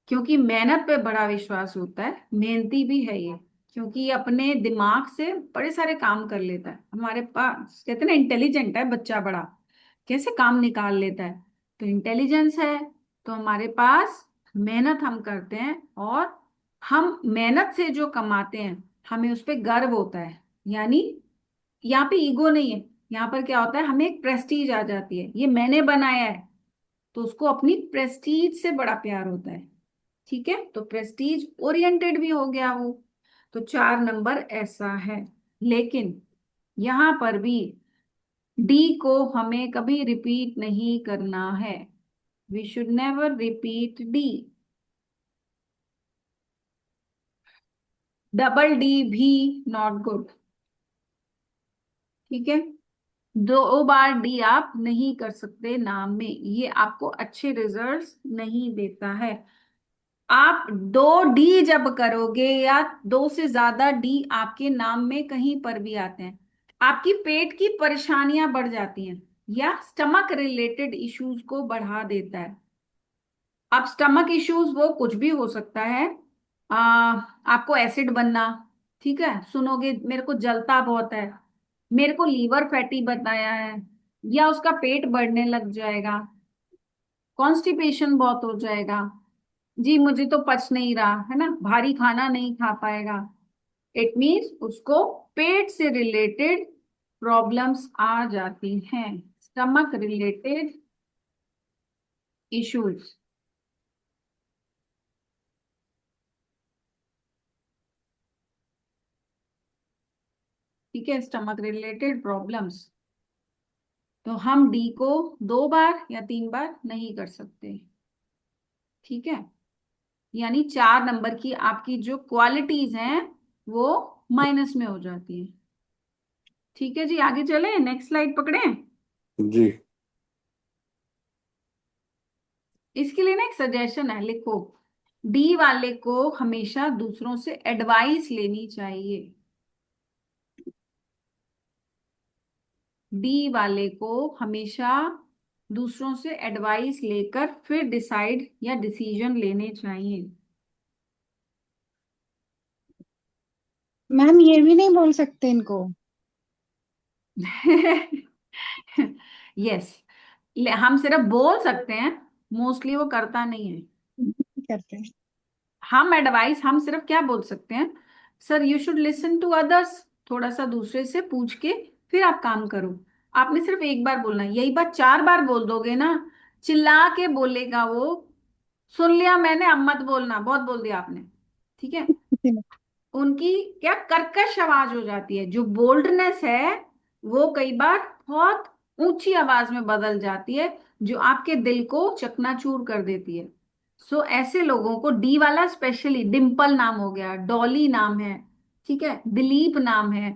क्योंकि मेहनत पे बड़ा विश्वास होता है, मेहनती भी है ये, क्योंकि ये अपने दिमाग से बड़े सारे काम कर लेता है। हमारे पास कहते हैं ना, इंटेलिजेंट है बच्चा बड़ा, कैसे काम निकाल लेता है। तो इंटेलिजेंस है, तो हमारे पास मेहनत हम करते हैं, और हम मेहनत से जो कमाते हैं हमें उस पर गर्व होता है। यानी यहाँ पे ईगो नहीं है, यहाँ पर क्या होता है, हमें एक प्रेस्टीज आ जाती है, ये मैंने बनाया है, तो उसको अपनी प्रेस्टीज से बड़ा प्यार होता है। ठीक है, तो प्रेस्टीज ओरिएंटेड भी हो गया वो। तो 4 नंबर ऐसा है। लेकिन यहां पर भी डी को हमें कभी रिपीट नहीं करना है। We should never repeat D. Double D भी नॉट गुड। ठीक है, 2 बार डी आप नहीं कर सकते नाम में, ये आपको अच्छे रिजल्ट्स नहीं देता है। आप 2 डी जब करोगे, या 2 से ज्यादा डी आपके नाम में कहीं पर भी आते हैं, आपकी पेट की परेशानियां बढ़ जाती हैं, या स्टमक रिलेटेड इश्यूज को बढ़ा देता है। अब स्टमक इश्यूज वो कुछ भी हो सकता है। आपको एसिड बनना, ठीक है, सुनोगे मेरे को जलता बहुत है, मेरे को लीवर फैटी बताया है, या उसका पेट बढ़ने लग जाएगा, कॉन्स्टिपेशन बहुत हो जाएगा, जी मुझे तो पच नहीं रहा है ना, भारी खाना नहीं खा पाएगा। इट मीन्स उसको पेट से रिलेटेड प्रॉब्लम्स आ जाती हैं, स्टमक रिलेटेड इश्यूज। ठीक है, स्टमक रिलेटेड प्रॉब्लम्स। तो हम डी को 2 बार या 3 बार नहीं कर सकते। ठीक है, यानी 4 नंबर की आपकी जो क्वालिटीज हैं वो माइनस में हो जाती है। ठीक है जी, आगे चले, नेक्स्ट स्लाइड पकड़े। जी। इसके लिए ना एक सजेशन है, लिखो, डी वाले को हमेशा दूसरों से एडवाइस लेनी चाहिए। डी वाले को हमेशा दूसरों से एडवाइस लेकर फिर डिसाइड या डिसीजन लेने चाहिए। मैम ये भी नहीं बोल सकते इनको। यस, हम सिर्फ बोल सकते हैं, मोस्टली वो करता नहीं है। करते हैं। हम एडवाइस, हम सिर्फ क्या बोल सकते हैं, sir you should listen to others, थोड़ा सा दूसरे से पूछ के फिर आप काम करो। आपने सिर्फ एक बार बोलना है, यही बात 4 बार बोल दोगे ना, चिल्ला के बोलेगा वो, सुन लिया मैंने अब मत बोलना, बहुत बोल दिया आपने। ठीक है, उनकी क्या कर्कश आवाज हो जाती है, जो बोल्डनेस है वो कई बार बहुत ऊंची आवाज में बदल जाती है, जो आपके दिल को चकनाचूर कर देती है। सो ऐसे लोगों को, डी वाला स्पेशली, डिम्पल नाम हो गया, डॉली नाम है, ठीक है, दिलीप नाम है,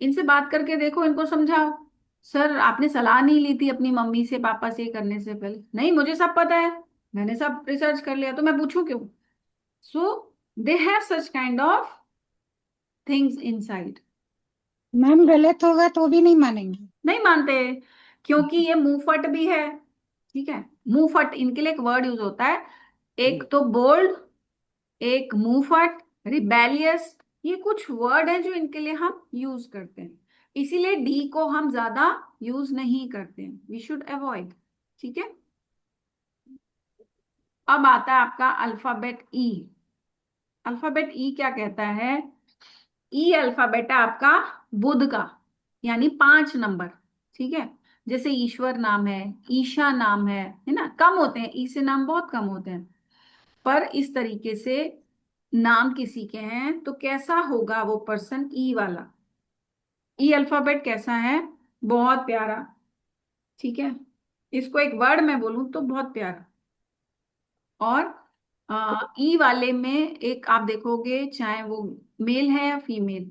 इनसे बात करके देखो, इनको समझाओ, सर आपने सलाह नहीं ली थी अपनी मम्मी से पापा से करने से पहले। नहीं, मुझे सब पता है, मैंने सब रिसर्च कर लिया, तो मैं पूछूं क्यों। So they have such kind of things inside. Ma'am गलत होगा तो भी नहीं मानेंगे। नहीं मानते, क्योंकि ये मुंहफट भी है। ठीक है, मुंहफट, इनके लिए एक वर्ड यूज होता है, एक तो बोल्ड, एक मुंहफट, रिबेलियस, ये कुछ वर्ड है जो इनके लिए हम यूज करते हैं, इसीलिए डी को हम ज्यादा यूज नहीं करते हैं, वी शुड अवॉइड। ठीक है, अब आता है आपका अल्फाबेट ई। अल्फाबेट ई क्या कहता है, ई अल्फाबेट है आपका बुध का, यानी 5 नंबर। ठीक है, जैसे ईश्वर नाम है, ईशा नाम है ना, कम होते हैं ई से नाम, बहुत कम होते हैं, पर इस तरीके से नाम किसी के हैं तो कैसा होगा वो पर्सन, ई वाला। ई अल्फाबेट कैसा है, बहुत प्यारा। ठीक है, इसको एक वर्ड में बोलूं तो बहुत प्यारा। और ई वाले में एक आप देखोगे, चाहे वो मेल है या फीमेल,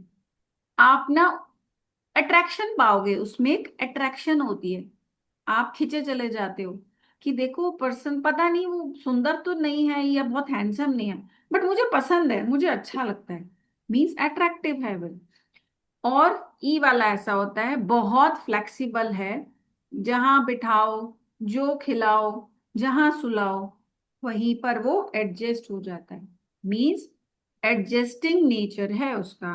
आप ना अट्रैक्शन पाओगे, उसमें एक अट्रैक्शन होती है, आप खींचे चले जाते हो कि देखो पर्सन, पता नहीं वो सुंदर तो नहीं है या बहुत हैंडसम नहीं है, बट मुझे पसंद है, मुझे अच्छा लगता है। मीन्स अट्रैक्टिव है वो। और ई वाला ऐसा होता है बहुत फ्लेक्सिबल है, जहां बिठाओ, जो खिलाओ, जहां सुलाओ, वहीं पर वो एडजस्ट हो जाता है। मीन्स एडजस्टिंग नेचर है उसका।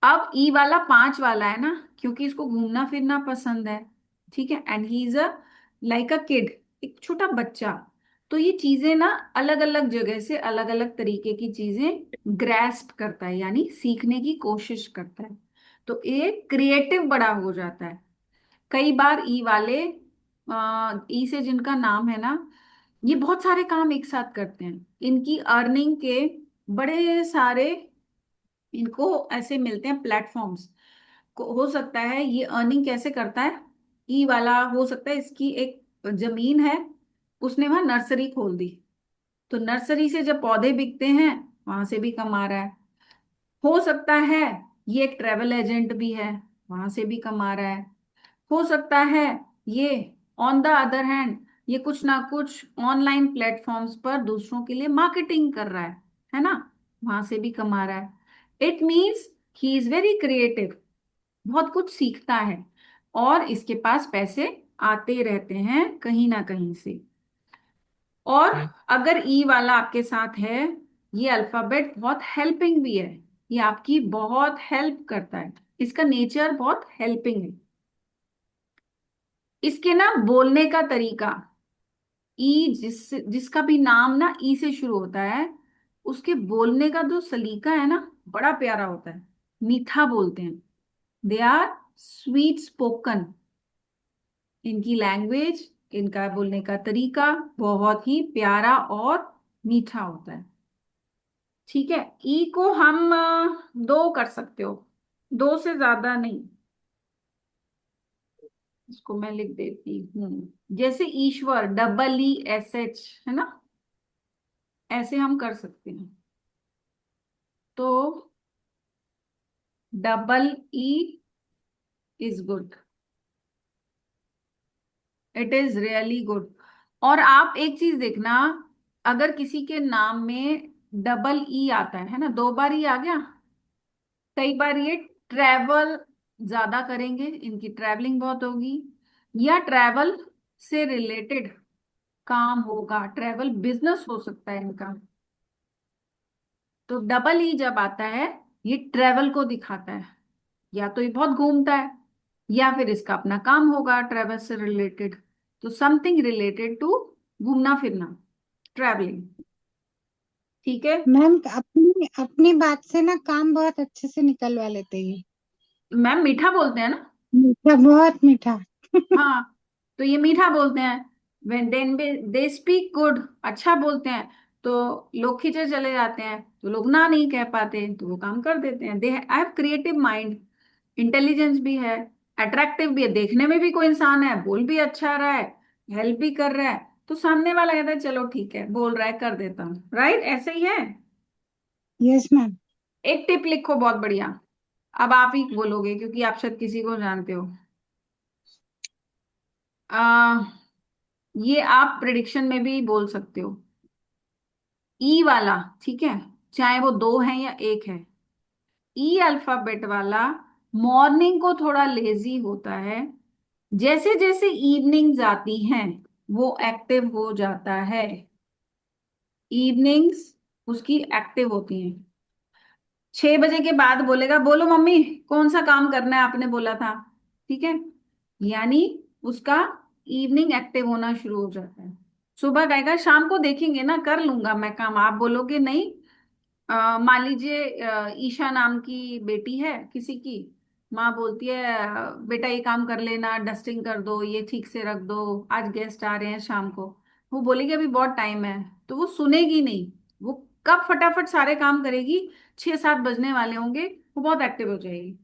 अब ई वाला 5 वाला है ना, क्योंकि इसको घूमना फिरना पसंद है, ठीक है, and he is a like a kid, एक छोटा बच्चा। तो ये चीजें ना अलग अलग जगह से अलग अलग तरीके की चीजें ग्रैस्प करता है, यानी सीखने की कोशिश करता है। तो ये क्रिएटिव बड़ा हो जाता है। कई बार ई वाले, ई से जिनका नाम है ना, ये बहुत सारे काम एक साथ करते हैं। इनकी अर्निंग के बड़े सारे इनको ऐसे मिलते हैं प्लेटफॉर्म्स। को हो सकता है ये अर्निंग कैसे करता है, ई वाला हो सकता है इसकी एक जमीन है, उसने वहां नर्सरी खोल दी, तो नर्सरी से जब पौधे बिकते हैं वहां से भी कमा रहा है। हो सकता है ये एक ट्रेवल एजेंट भी है, वहां से भी कमा रहा है। हो सकता है ये ऑन द अदर हैंड ये कुछ ना कुछ ऑनलाइन प्लेटफॉर्म्स पर दूसरों के लिए मार्केटिंग कर रहा है ना, वहां से भी कमा रहा है। It means he is very creative, बहुत कुछ सीखता है, और इसके पास पैसे आते रहते हैं कहीं ना कहीं से। और अगर ई वाला आपके साथ है, ये अल्फाबेट बहुत हेल्पिंग भी है, ये आपकी बहुत हेल्प करता है, इसका नेचर बहुत हेल्पिंग है। इसके ना बोलने का तरीका, ई जिसका भी नाम ना ई से शुरू होता है, उसके बोलने का जो सलीका है ना, बड़ा प्यारा होता है, मीठा बोलते हैं। They are sweet spoken. इनकी लैंग्वेज, इनका बोलने का तरीका बहुत ही प्यारा और मीठा होता है। ठीक है, ई को हम 2 कर सकते हो, 2 से ज्यादा नहीं। इसको मैं लिख देती हूँ, जैसे ईश्वर EESH है ना, ऐसे हम कर सकते हैं। तो EE is good, it is really good. और आप एक चीज देखना, अगर किसी के नाम में EE आता है ना, 2 बार ही आ गया, कई बार ये ट्रैवल ज्यादा करेंगे, इनकी ट्रैवलिंग बहुत होगी, या ट्रैवल से रिलेटेड काम होगा, ट्रैवल बिजनेस हो सकता है इनका। तो EE जब आता है, ये ट्रैवल को दिखाता है, या तो ये बहुत घूमता है, या फिर इसका अपना काम होगा ट्रैवल से रिलेटेड। तो समथिंग रिलेटेड टू घूमना फिरना, ट्रैवलिंग। ठीक है। मैम अपनी अपनी बात से ना काम बहुत अच्छे से निकलवा लेते हैं। मैम मीठा बोलते हैं ना। मीठा, बहुत मीठा। हाँ, तो ये मीठा बोलते हैं। when then they speak good, अच्छा बोलते हैं, तो लोग खींचे चले जाते हैं, तो लोग ना नहीं कह पाते, तो वो काम कर देते हैं। They I have creative mind, intelligence भी है, अट्रैक्टिव भी है, देखने में भी कोई इंसान है, बोल भी अच्छा रहा है, हेल्प भी कर रहा है, तो सामने वाला कहता है चलो ठीक है, बोल रहा है कर देता हूँ, राइट, ऐसे ही है। Yes ma'am. एक टिप लिखो बहुत बढ़िया, अब आप ही बोलोगे क्योंकि आप शायद किसी को जानते हो। ये आप प्रिडिक्शन में भी बोल सकते हो। ई वाला, ठीक है, चाहे वो 2 है या 1 है, ई अल्फाबेट वाला मॉर्निंग को थोड़ा लेजी होता है, जैसे जैसे इवनिंग्स आती हैं वो एक्टिव हो जाता है। इवनिंग्स उसकी एक्टिव होती हैं, 6 बजे के बाद बोलेगा बोलो मम्मी कौन सा काम करना है आपने बोला था, ठीक है, यानी उसका इवनिंग एक्टिव होना शुरू हो जाता है। सुबह कहेगा शाम को देखेंगे ना, कर लूंगा मैं काम, आप बोलोगे नहीं। मान लीजिए ईशा नाम की बेटी है किसी की, माँ बोलती है बेटा ये काम कर लेना, डस्टिंग कर दो, ये ठीक से रख दो, आज गेस्ट आ रहे हैं शाम को। वो बोलेगी अभी बहुत टाइम है, तो वो सुनेगी नहीं, वो कब फटाफट सारे काम करेगी, 6-7 बजने वाले होंगे, वो बहुत एक्टिव हो जाएगी,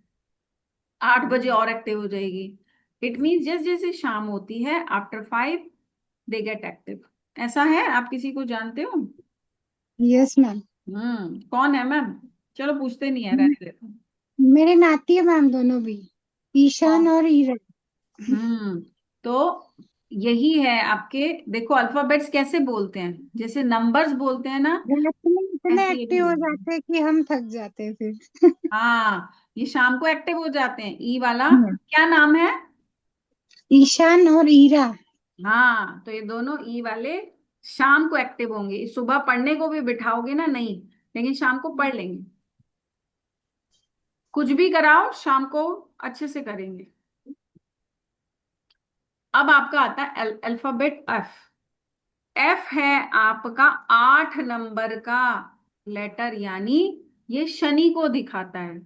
8 बजे और एक्टिव हो जाएगी। इट मीन्स जैसे जैसे शाम होती है आफ्टर 5 दे गेट एक्टिव। ऐसा है, आप किसी को जानते हो? Yes ma'am. कौन है मैम? चलो पूछते नहीं है, रहने देते हैं। मेरे नाती है मैम, दोनों भी, ईशान कौन? और ईरन। हम्म तो यही है आपके, देखो अल्फाबेट्स कैसे बोलते हैं, जैसे नंबर्स बोलते हैं ना। रात में इतने ऐसे ये भी एक्टिव हो होगा। जाते हैं कि हम थक जाते हैं फिर। हाँ, ये शाम को एक्टिव हो जाते हैं। ई वाला हम्म। क्या नाम है? ईशान और ईरा। हाँ, तो ये दोनों ई वाले शाम को एक्टिव होंगे। सुबह पढ़ने को भी बिठाओगे ना, नहीं, लेकिन शाम को पढ़ लेंगे। कुछ भी कराओ शाम को अच्छे से करेंगे। अब आपका आता है अल्फाबेट एफ। एफ है आपका 8 नंबर का लेटर, यानी ये शनि को दिखाता है।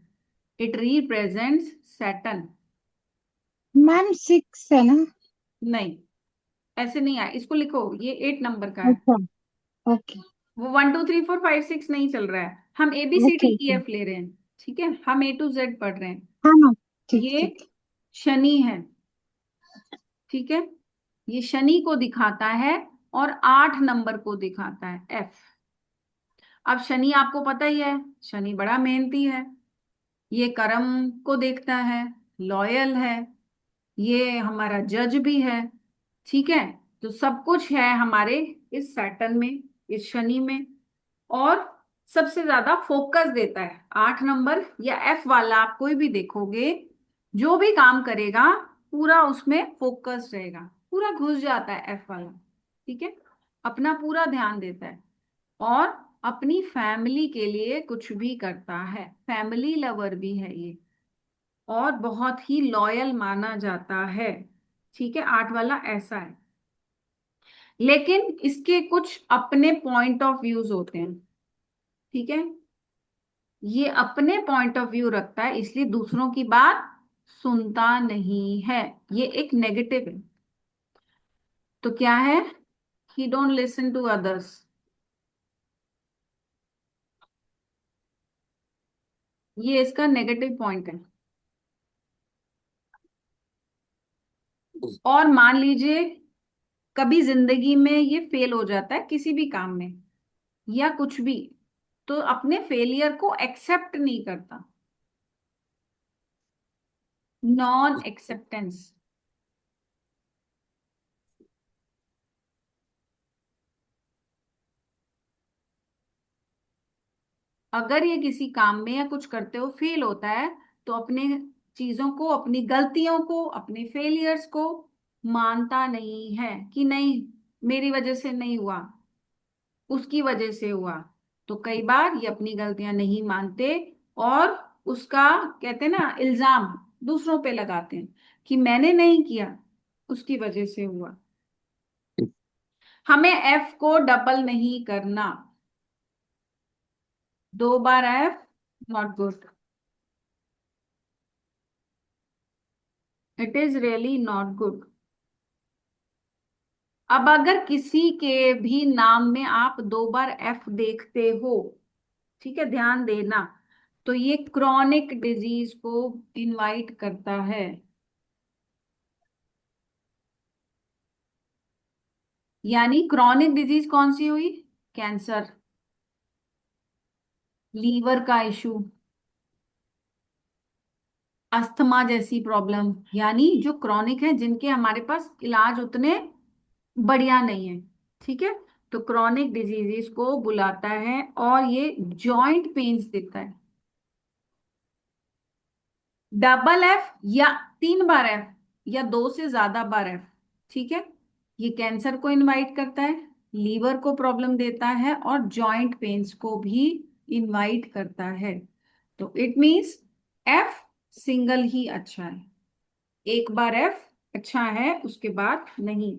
It represents Saturn. मैम 6 है ना? नहीं, ऐसे नहीं आए, इसको लिखो, ये 8 नंबर का है। अच्छा। ओके। वो 1 2 3 4 5 6 नहीं चल रहा है, हम ओके ABCDE ओके। F ले रहे हैं। ठीक है, हम A to Z पढ़ रहे हैं। हाँ हाँ। ठीक ये ठीक। शनि है। ठीक है, ये शनि को दिखाता है और 8 नंबर को दिखाता है, F। अब शनि आपको पता ही है, शनि बड़ा मेहनती है। ये कर्म को देखता है, लॉयल है, ये हमारा जज भी है। ठीक है, तो सब कुछ है हमारे इस सैटर्न में, इस शनि में। और सबसे ज्यादा फोकस देता है 8 नंबर या F वाला। आप कोई भी देखोगे, जो भी काम करेगा पूरा उसमें फोकस रहेगा, पूरा घुस जाता है F वाला। ठीक है, अपना पूरा ध्यान देता है और अपनी फैमिली के लिए कुछ भी करता है। फैमिली लवर भी है ये, और बहुत ही लॉयल माना जाता है। ठीक है, 8 वाला ऐसा है। लेकिन इसके कुछ अपने पॉइंट ऑफ व्यूज होते हैं। ठीक है, ये अपने पॉइंट ऑफ व्यू रखता है, इसलिए दूसरों की बात सुनता नहीं है। ये एक नेगेटिव है। तो क्या है? He don't listen to others. ये इसका नेगेटिव पॉइंट है। और मान लीजिए कभी जिंदगी में ये फेल हो जाता है किसी भी काम में या कुछ भी, तो अपने फेलियर को एक्सेप्ट नहीं करता। Non acceptance. अगर ये किसी काम में या कुछ करते हो फेल होता है, तो अपने चीजों को, अपनी गलतियों को, अपने फेलियर्स को मानता नहीं है कि नहीं, मेरी वजह से नहीं हुआ, उसकी वजह से हुआ। तो कई बार ये अपनी गलतियां नहीं मानते और उसका, कहते हैं ना, इल्जाम दूसरों पे लगाते हैं कि मैंने नहीं किया, उसकी वजह से हुआ। हमें F को डबल नहीं करना। 2 बार F not good. It is really not good. अब अगर किसी के भी नाम में आप 2 बार F देखते हो, ठीक है, ध्यान देना, तो ये क्रॉनिक डिजीज को इनवाइट करता है। यानी क्रॉनिक डिजीज कौन सी हुई? कैंसर, लीवर का इशू, अस्थमा जैसी प्रॉब्लम, यानी जो क्रॉनिक है, जिनके हमारे पास इलाज उतने बढ़िया नहीं है। ठीक है, तो क्रॉनिक डिजीजेस को बुलाता है और ये जॉइंट पेन्स देता है। डबल F या 3 बार F या 2 से ज्यादा बार F, ठीक है, ये कैंसर को इनवाइट करता है, लीवर को प्रॉब्लम देता है और जॉइंट पेन्स को भी इनवाइट करता है। तो इट मींस F सिंगल ही अच्छा है। 1 बार F अच्छा है, उसके बाद नहीं।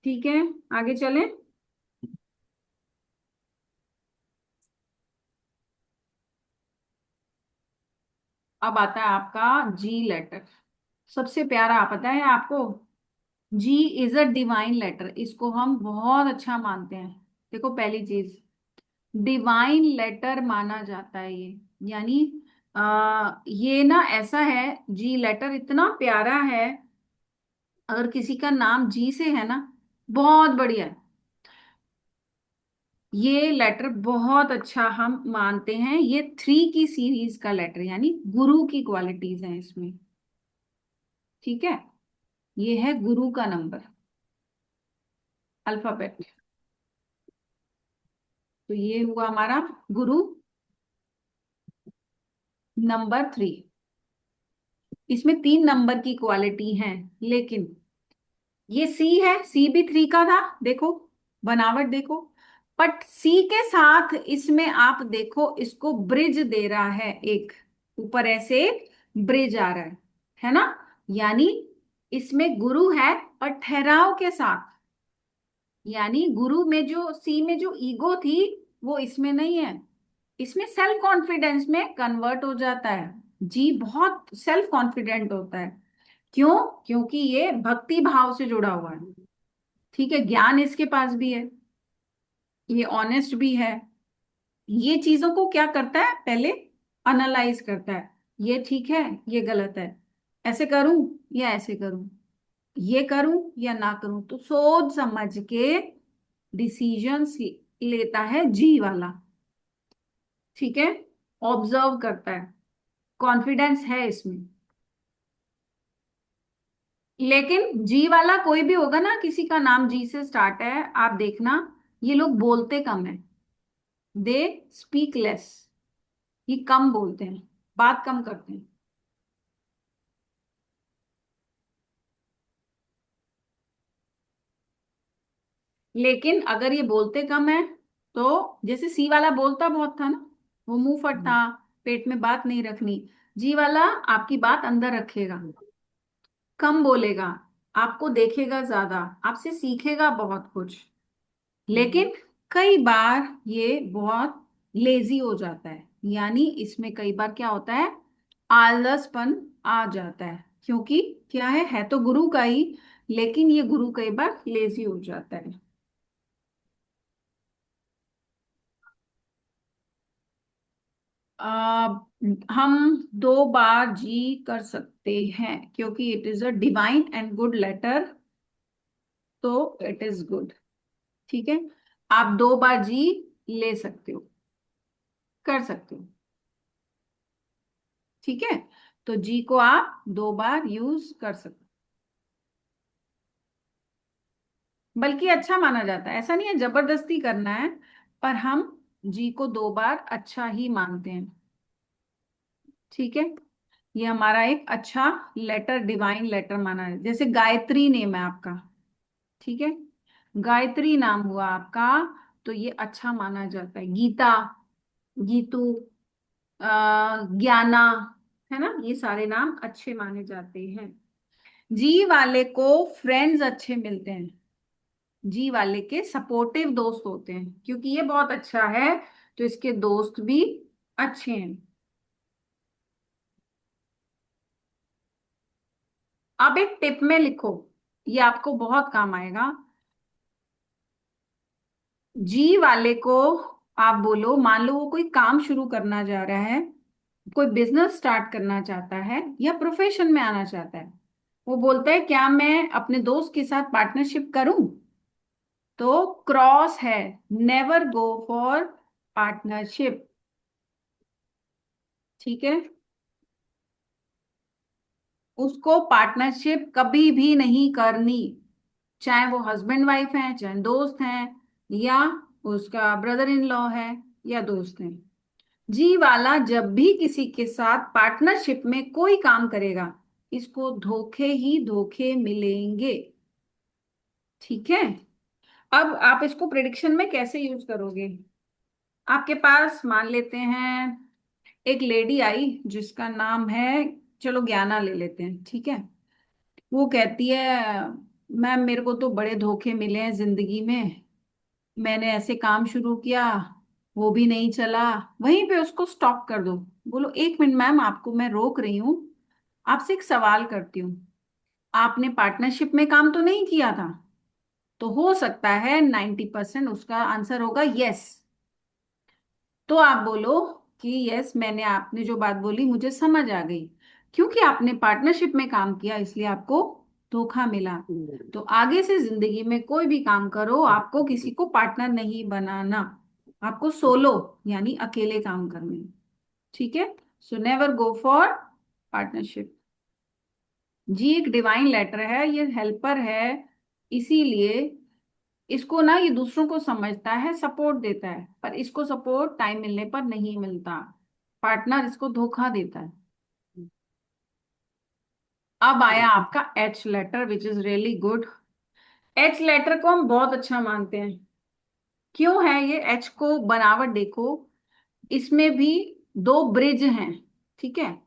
ठीक है, आगे चलें। अब आता है आपका G लेटर। सबसे प्यारा पता है आपको, G is a divine letter. इसको हम बहुत अच्छा मानते हैं। देखो, पहली चीज, डिवाइन लेटर माना जाता है ये। यानी ये ना ऐसा है, G लेटर इतना प्यारा है। अगर किसी का नाम G से है ना, बहुत बढ़िया है। ये लेटर बहुत अच्छा हम मानते हैं। ये 3 की सीरीज का लेटर, यानी गुरु की क्वालिटीज हैं इसमें। ठीक है, ये है गुरु का नंबर, अल्फाबेट। तो ये हुआ हमारा गुरु नंबर 3। इसमें 3 नंबर की क्वालिटी है, लेकिन ये सी है, सी भी 3 का था, देखो बनावट देखो। बट सी के साथ इसमें आप देखो, इसको ब्रिज दे रहा है, एक ऊपर ऐसे ब्रिज आ रहा है ना। यानी इसमें गुरु है और ठहराव के साथ, यानी गुरु में जो सी में जो ईगो थी वो इसमें नहीं है, इसमें सेल्फ कॉन्फिडेंस में कन्वर्ट हो जाता है। जी बहुत सेल्फ कॉन्फिडेंट होता है। क्यों? क्योंकि ये भक्ति भाव से जुड़ा हुआ है। ठीक है, ज्ञान इसके पास भी है, ये ऑनेस्ट भी है। ये चीजों को क्या करता है, पहले एनालाइज करता है, ये ठीक है ये गलत है, ऐसे करूं या ऐसे करूं, ये करूं या ना करूं। तो सोच समझ के डिसीजंस लेता है जी वाला। ठीक है, ऑब्जर्व करता है, कॉन्फिडेंस है इसमें। लेकिन जी वाला कोई भी होगा ना, किसी का नाम जी से स्टार्ट है, आप देखना ये लोग बोलते कम है, दे स्पीक लेस, ये कम बोलते हैं, बात कम करते हैं। लेकिन अगर ये बोलते कम है, तो जैसे सी वाला बोलता बहुत था ना, वो मुंह फट था, पेट में बात नहीं रखनी। जी वाला आपकी बात अंदर रखेगा, कम बोलेगा, आपको देखेगा ज्यादा, आपसे सीखेगा बहुत कुछ। लेकिन कई बार ये बहुत लेजी हो जाता है, यानी इसमें कई बार क्या होता है, आलसपन आ जाता है। क्योंकि क्या है तो गुरु का ही, लेकिन ये गुरु कई बार लेजी हो जाता है। आ, हम 2 बार जी कर सकते हैं क्योंकि it is a divine and good letter, तो इट इज गुड। ठीक है, आप 2 बार जी ले सकते हो, कर सकते हो। ठीक है, तो जी को आप 2 बार यूज कर सकते हो, बल्कि अच्छा माना जाता है, ऐसा नहीं है जबरदस्ती करना है, पर हम जी को 2 बार अच्छा ही मानते हैं। ठीक है, ये हमारा एक अच्छा लेटर, डिवाइन लेटर माना है। जैसे गायत्री नेम है आपका, ठीक है, गायत्री नाम हुआ आपका, तो ये अच्छा माना जाता है। गीता, गीतू, ज्ञाना, है ना, ये सारे नाम अच्छे माने जाते हैं। जी वाले को फ्रेंड्स अच्छे मिलते हैं, जी वाले के सपोर्टिव दोस्त होते हैं, क्योंकि ये बहुत अच्छा है तो इसके दोस्त भी अच्छे हैं। अब एक टिप में लिखो, ये आपको बहुत काम आएगा। जी वाले को आप बोलो, मान लो वो कोई काम शुरू करना जा रहा है, कोई बिजनेस स्टार्ट करना चाहता है या प्रोफेशन में आना चाहता है, वो बोलता है क्या मैं अपने दोस्त के साथ पार्टनरशिप करूं, तो क्रॉस है, नेवर गो फॉर पार्टनरशिप। ठीक है, उसको पार्टनरशिप कभी भी नहीं करनी, चाहे वो हस्बैंड वाइफ है, चाहे दोस्त हैं, या उसका ब्रदर इन लॉ है, या दोस्त है। जी वाला जब भी किसी के साथ पार्टनरशिप में कोई काम करेगा, इसको धोखे ही धोखे मिलेंगे। ठीक है, अब आप इसको प्रिडिक्शन में कैसे यूज करोगे। आपके पास मान लेते हैं एक लेडी आई जिसका नाम है, चलो ज्ञाना ले लेते हैं, ठीक है। वो कहती है, मैम मेरे को तो बड़े धोखे मिले हैं जिंदगी में, मैंने ऐसे काम शुरू किया, वो भी नहीं चला। वहीं पे उसको स्टॉप कर दो, बोलो 1 मिनट मैम, आपको मैं रोक रही हूँ, आपसे एक सवाल करती हूँ, आपने पार्टनरशिप में काम तो नहीं किया था? तो हो सकता है 90% उसका आंसर होगा यस। तो आप बोलो कि यस, मैंने, आपने जो बात बोली मुझे समझ आ गई, क्योंकि आपने पार्टनरशिप में काम किया इसलिए आपको धोखा मिला। तो आगे से जिंदगी में कोई भी काम करो, आपको किसी को पार्टनर नहीं बनाना, आपको सोलो यानी अकेले काम करने। ठीक है, so never go for partnership. G एक डिवाइन लेटर है, ये हेल्पर है, इसीलिए इसको ना ये दूसरों को समझता है, सपोर्ट देता है, पर इसको सपोर्ट टाइम मिलने पर नहीं मिलता, पार्टनर इसको धोखा देता है। अब आया आपका H letter which is really good. H letter को हम बहुत अच्छा मानते हैं। क्यों है ये? एच को बनावट देखो, इसमें भी दो ब्रिज हैं, ठीक है,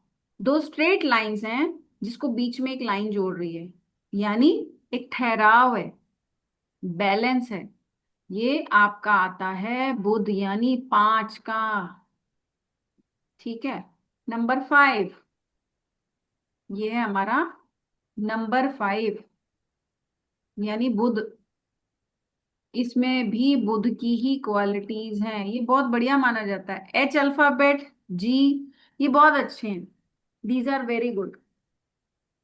दो स्ट्रेट लाइंस हैं जिसको बीच में एक लाइन जोड़ रही है, यानी एक ठहराव है, बैलेंस है। ये आपका आता है बुध, यानी 5 का। ठीक है, नंबर 5, ये है हमारा नंबर 5, यानी बुध। इसमें भी बुध की ही क्वालिटीज हैं, ये बहुत बढ़िया माना जाता है। एच अल्फाबेट, जी, ये बहुत अच्छे हैं, दीज आर वेरी गुड।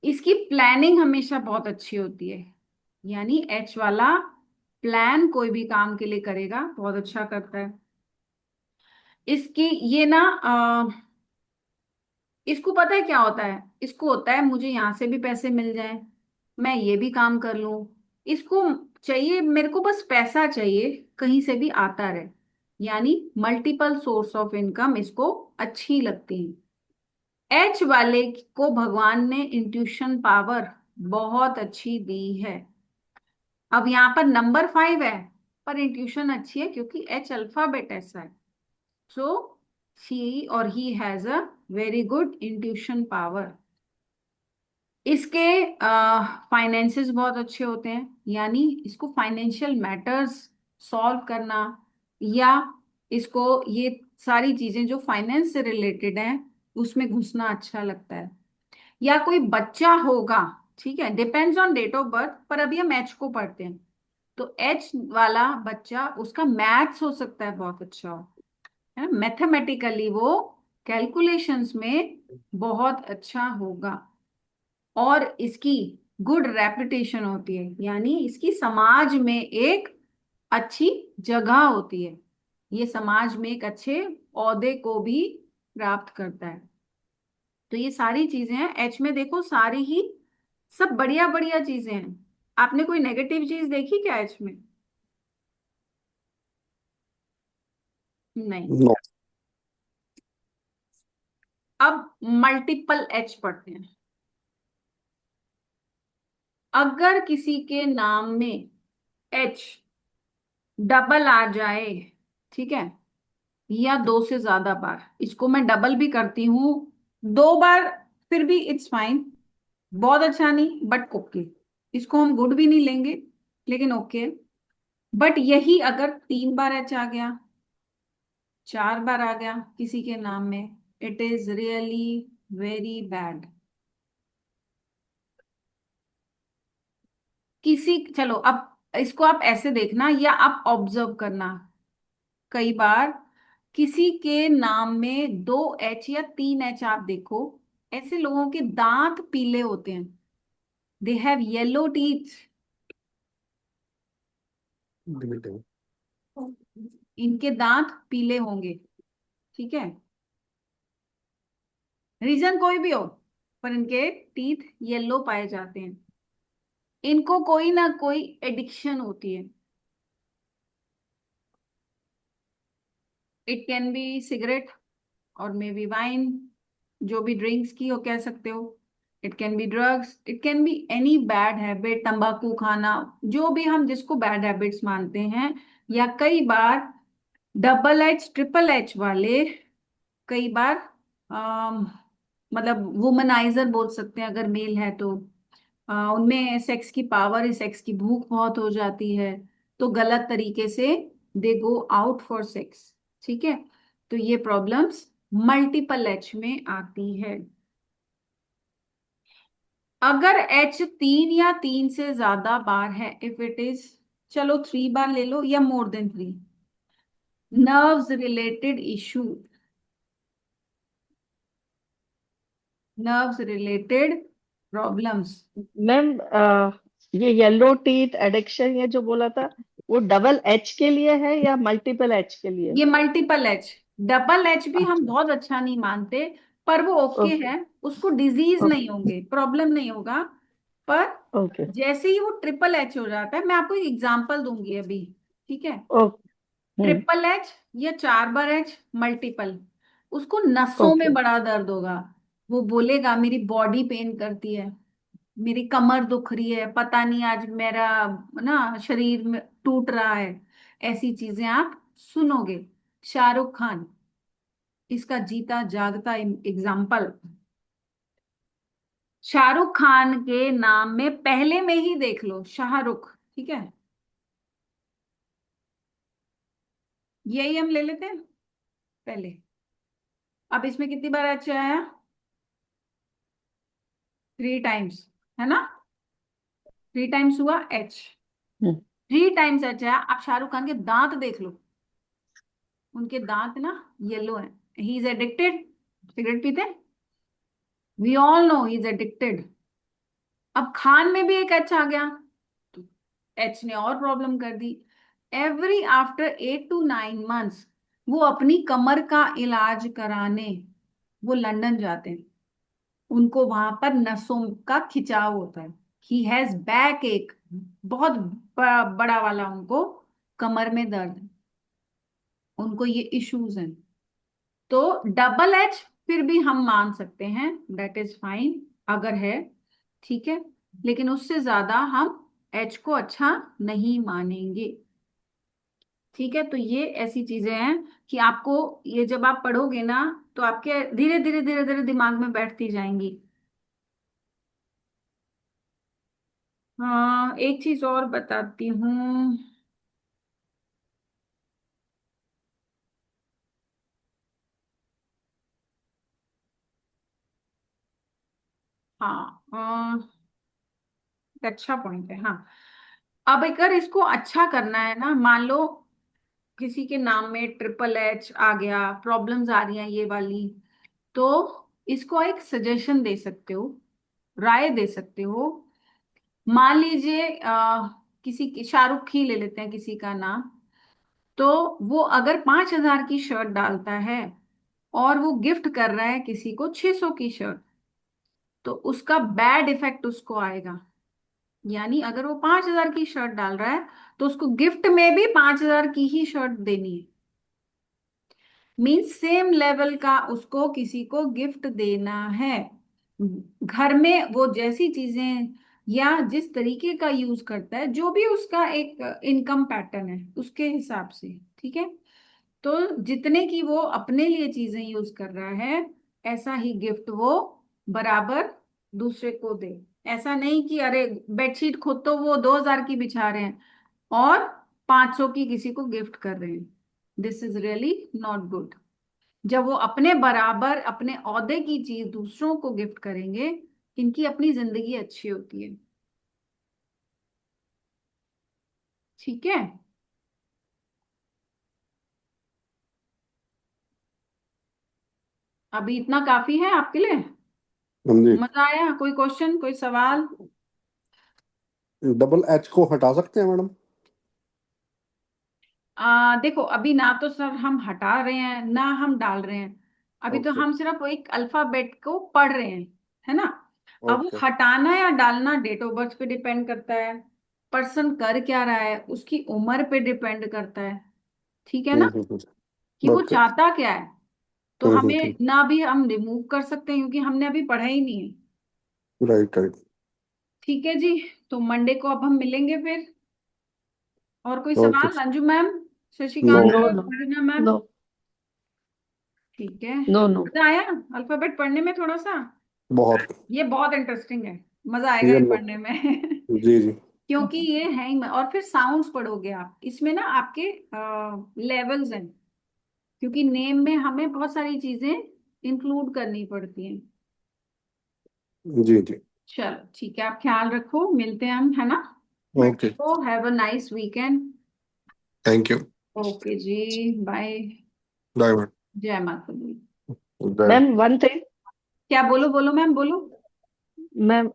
इसकी प्लानिंग हमेशा बहुत अच्छी होती है, यानी एच वाला प्लान कोई भी काम के लिए करेगा बहुत अच्छा करता है। इसकी ये ना इसको पता है क्या होता है? इसको होता है मुझे यहाँ से भी पैसे मिल जाएं, मैं ये भी काम कर लूं। इसको चाहिए, मेरे को बस पैसा चाहिए, कहीं से भी आता रहे, यानी मल्टीपल सोर्स ऑफ इनकम इसको अच्छी लगती है। एच वाले को भगवान ने इंट्यूशन पावर बहुत अच्छी दी है। अब यहाँ पर नंबर 5 है, पर इंट्यूशन अच्छी है क्योंकि एच अल्फाबेट ऐसा है। सो शी और he has a very good intuition power. इसके फाइनेंसेस बहुत अच्छे होते हैं, यानी इसको फाइनेंशियल मैटर्स सॉल्व करना, या इसको ये सारी चीजें जो फाइनेंस से रिलेटेड हैं उसमें घुसना अच्छा लगता है। या कोई बच्चा होगा, ठीक है, depends on date of birth, पर अभी हम एच को पढ़ते हैं, तो एच वाला बच्चा, उसका मैथ्स हो सकता है बहुत अच्छा हो, है ना, मैथमेटिकली वो कैलकुलेशंस में बहुत अच्छा होगा, और इसकी गुड रेपुटेशन होती है, यानी इसकी समाज में एक अच्छी जगह होती है, ये समाज में एक अच्छे ओहदे को भी प्राप्त करता है। तो ये सारी चीजें हैं एच में, देखो सारी ही सब बढ़िया बढ़िया चीजें हैं। आपने कोई नेगेटिव चीज देखी क्या एच में? नहीं। नो। अब मल्टीपल एच पढ़ते हैं। अगर किसी के नाम में एच डबल आ जाए, ठीक है, या 2 से ज्यादा बार, इसको मैं डबल भी करती हूं, 2 बार फिर भी इट्स फाइन, बहुत अच्छा नहीं बट ओके, इसको हम गुड भी नहीं लेंगे लेकिन ओके। बट यही अगर 3 बार एच आ गया, 4 बार आ गया किसी के नाम में, it is really very bad. किसी, चलो अब इसको आप ऐसे देखना या आप ऑब्जर्व करना, कई बार किसी के नाम में 2 एच या 3 एच आप देखो, ऐसे लोगों के दांत पीले होते हैं, they have yellow teeth, limited. इनके दांत पीले होंगे, ठीक है, रीजन कोई भी हो, पर इनके टीथ येलो पाए जाते हैं। इनको कोई ना कोई एडिक्शन होती है, इट कैन बी सिगरेट और मे बी वाइन, जो भी ड्रिंक्स की हो कह सकते हो, it can be drugs, it can be any bad habit, तंबाकू खाना, जो भी हम जिसको बैड हैबिट्स मानते हैं। या कई बार डबल एच ट्रिपल एच वाले, कई बार अम, मतलब वुमनाइजर बोल सकते हैं अगर मेल है तो, उनमें सेक्स की पावर, सेक्स की भूख बहुत हो जाती है, तो गलत तरीके से दे गो आउट फॉर सेक्स, ठीक है, तो ये प्रॉब्लम्स मल्टीपल एच में आती है। अगर एच 3 या 3 से ज्यादा बार है, इफ इट इज, चलो 3 बार ले लो या more than 3, nerves related issue, nerves related problems. Ma'am ये येलो टीथ एडिक्शन ये जो बोला था, वो डबल एच के लिए है या मल्टीपल एच के लिए? ये मल्टीपल एच, डबल एच भी हम अच्छा। बहुत अच्छा नहीं मानते, पर वो ओके ओके। है, उसको डिजीज नहीं ओके। होंगे, प्रॉब्लम नहीं होगा। पर ओके। जैसे ही वो ट्रिपल एच हो जाता है, मैं आपको एक एग्जांपल दूंगी अभी, ठीक है? ओके। ट्रिपल एच या 4 बार एच मल्टीपल, उसको नसों में ओके। बड़ा दर्द होगा। वो बोलेगा मेरी बॉडी पेन करती है, मेरी कमर दुख रही है, पता नहीं आज मेरा ना शरीर में टूट रहा है, ऐसी चीजें आप सुनोगे। शाहरुख खान इसका जीता जागता एग्जाम्पल। शाहरुख खान के नाम में पहले में ही देख लो शाहरुख, ठीक है? यही हम ले लेते हैं पहले। अब इसमें कितनी बार एच आया? 3 टाइम्स, है ना? 3 टाइम्स हुआ एच। हम्म। 3 टाइम्स एच आया। आप शाहरुख खान के दांत देख लो, उनके दांत ना येलो हैं। ही इज एडिक्टेड, सिगरेट पीते, we all know he is addicted. अब खान में भी एक एच आ गया, तो एच ने और प्रॉब्लम कर दी। एवरी आफ्टर 8 to 9 months वो अपनी कमर का इलाज कराने वो लंदन जाते हैं। उनको वहां पर नसों का खिंचाव होता है, ही हैज बैक एक, बहुत बड़ा वाला उनको कमर में दर्द है, उनको ये इश्यूज हैं। तो डबल एच फिर भी हम मान सकते हैं, दैट इज फाइन अगर है, ठीक है? लेकिन उससे ज्यादा हम एच को अच्छा नहीं मानेंगे, ठीक है? तो ये ऐसी चीजें हैं कि आपको ये जब आप पढ़ोगे ना, तो आपके धीरे धीरे धीरे धीरे दिमाग में बैठती जाएंगी। हाँ, एक चीज और बताती हूँ। हाँ, अच्छा पॉइंट है। हाँ, अब अगर इसको अच्छा करना है ना, मान लो किसी के नाम में ट्रिपल एच आ गया, प्रॉब्लम्स आ रही हैं ये वाली, तो इसको एक सजेशन दे सकते हो, राय दे सकते हो। मान लीजिए किसी की, शाहरुख ही ले लेते हैं किसी का नाम, तो वो अगर 5,000 की शर्ट डालता है और वो गिफ्ट कर रहा है किसी को 600 की शर्ट, तो उसका बैड इफेक्ट उसको आएगा। यानी अगर वो 5,000 की शर्ट डाल रहा है, तो उसको गिफ्ट में भी 5,000 की ही शर्ट देनी है। मीन्स सेम लेवल का उसको किसी को गिफ्ट देना है। घर में वो जैसी चीजें या जिस तरीके का यूज करता है, जो भी उसका एक इनकम पैटर्न है उसके हिसाब से, ठीक है? तो जितने की वो अपने लिए चीजें यूज कर रहा है, ऐसा ही गिफ्ट वो बराबर दूसरे को दे। ऐसा नहीं कि अरे बेडशीट खुद तो वो 2,000 की बिछा रहे हैं और 500 की किसी को गिफ्ट कर रहे हैं। This is really not good. जब वो अपने बराबर अपने औहदे की चीज दूसरों को गिफ्ट करेंगे, इनकी अपनी जिंदगी अच्छी होती है, ठीक है? अभी इतना काफी है आपके लिए? हाँ जी। मजा आया? कोई क्वेश्चन, कोई सवाल? डबल एच को हटा सकते हैं मैडम? देखो, अभी ना तो सर हम हटा रहे हैं ना हम डाल रहे हैं, अभी तो ओके। हम सिर्फ एक अल्फाबेट को पढ़ रहे हैं, है ना? अब वो ओके। हटाना या डालना डेट ऑफ बर्थ पे डिपेंड करता है, पर्सन कर क्या रहा है उसकी उम्र पे डिपेंड करता है, ठीक है ना? कि वो ओके। चाहता क्या है। तो हमें हम्म। ना भी हम रिमूव कर सकते हैं क्योंकि हमने अभी पढ़ा ही नहीं है, राइट राइट। ठीक है जी? तो मंडे को अब हम मिलेंगे फिर। और कोई ओके। सवाल? Anju ma'am, no. Shashikant no sir, no Kareena ma'am? No ठीक है। No no. मजा आया अल्फाबेट पढ़ने में थोड़ा सा? बहुत। ये बहुत इंटरेस्टिंग है, मजा आएगा ये ये नो। पढ़ने में। जी जी। क्योंकि ये है ही और फिर साउंड्स पढ़ोगे आप इसमें ना, आपके लेवल्स हैं, क्योंकि नेम में हमें बहुत सारी चीजें इंक्लूड करनी पड़ती हैं। जी जी। चलो ठीक है, आप ख्याल रखो, मिलते हैं हम, है ना? ओके। मंडे को। Have a nice weekend. Thank you. Okay ji, bye. Bye ma'am. जय माता दी। बाय। Ma'am one thing. क्या? बोलो बोलो मैम, बोलो। मैम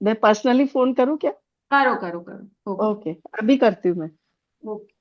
मैं पर्सनली फोन करूँ क्या? करो करो करो, ओके। ओके, अभी करती हूँ मैं। ओके।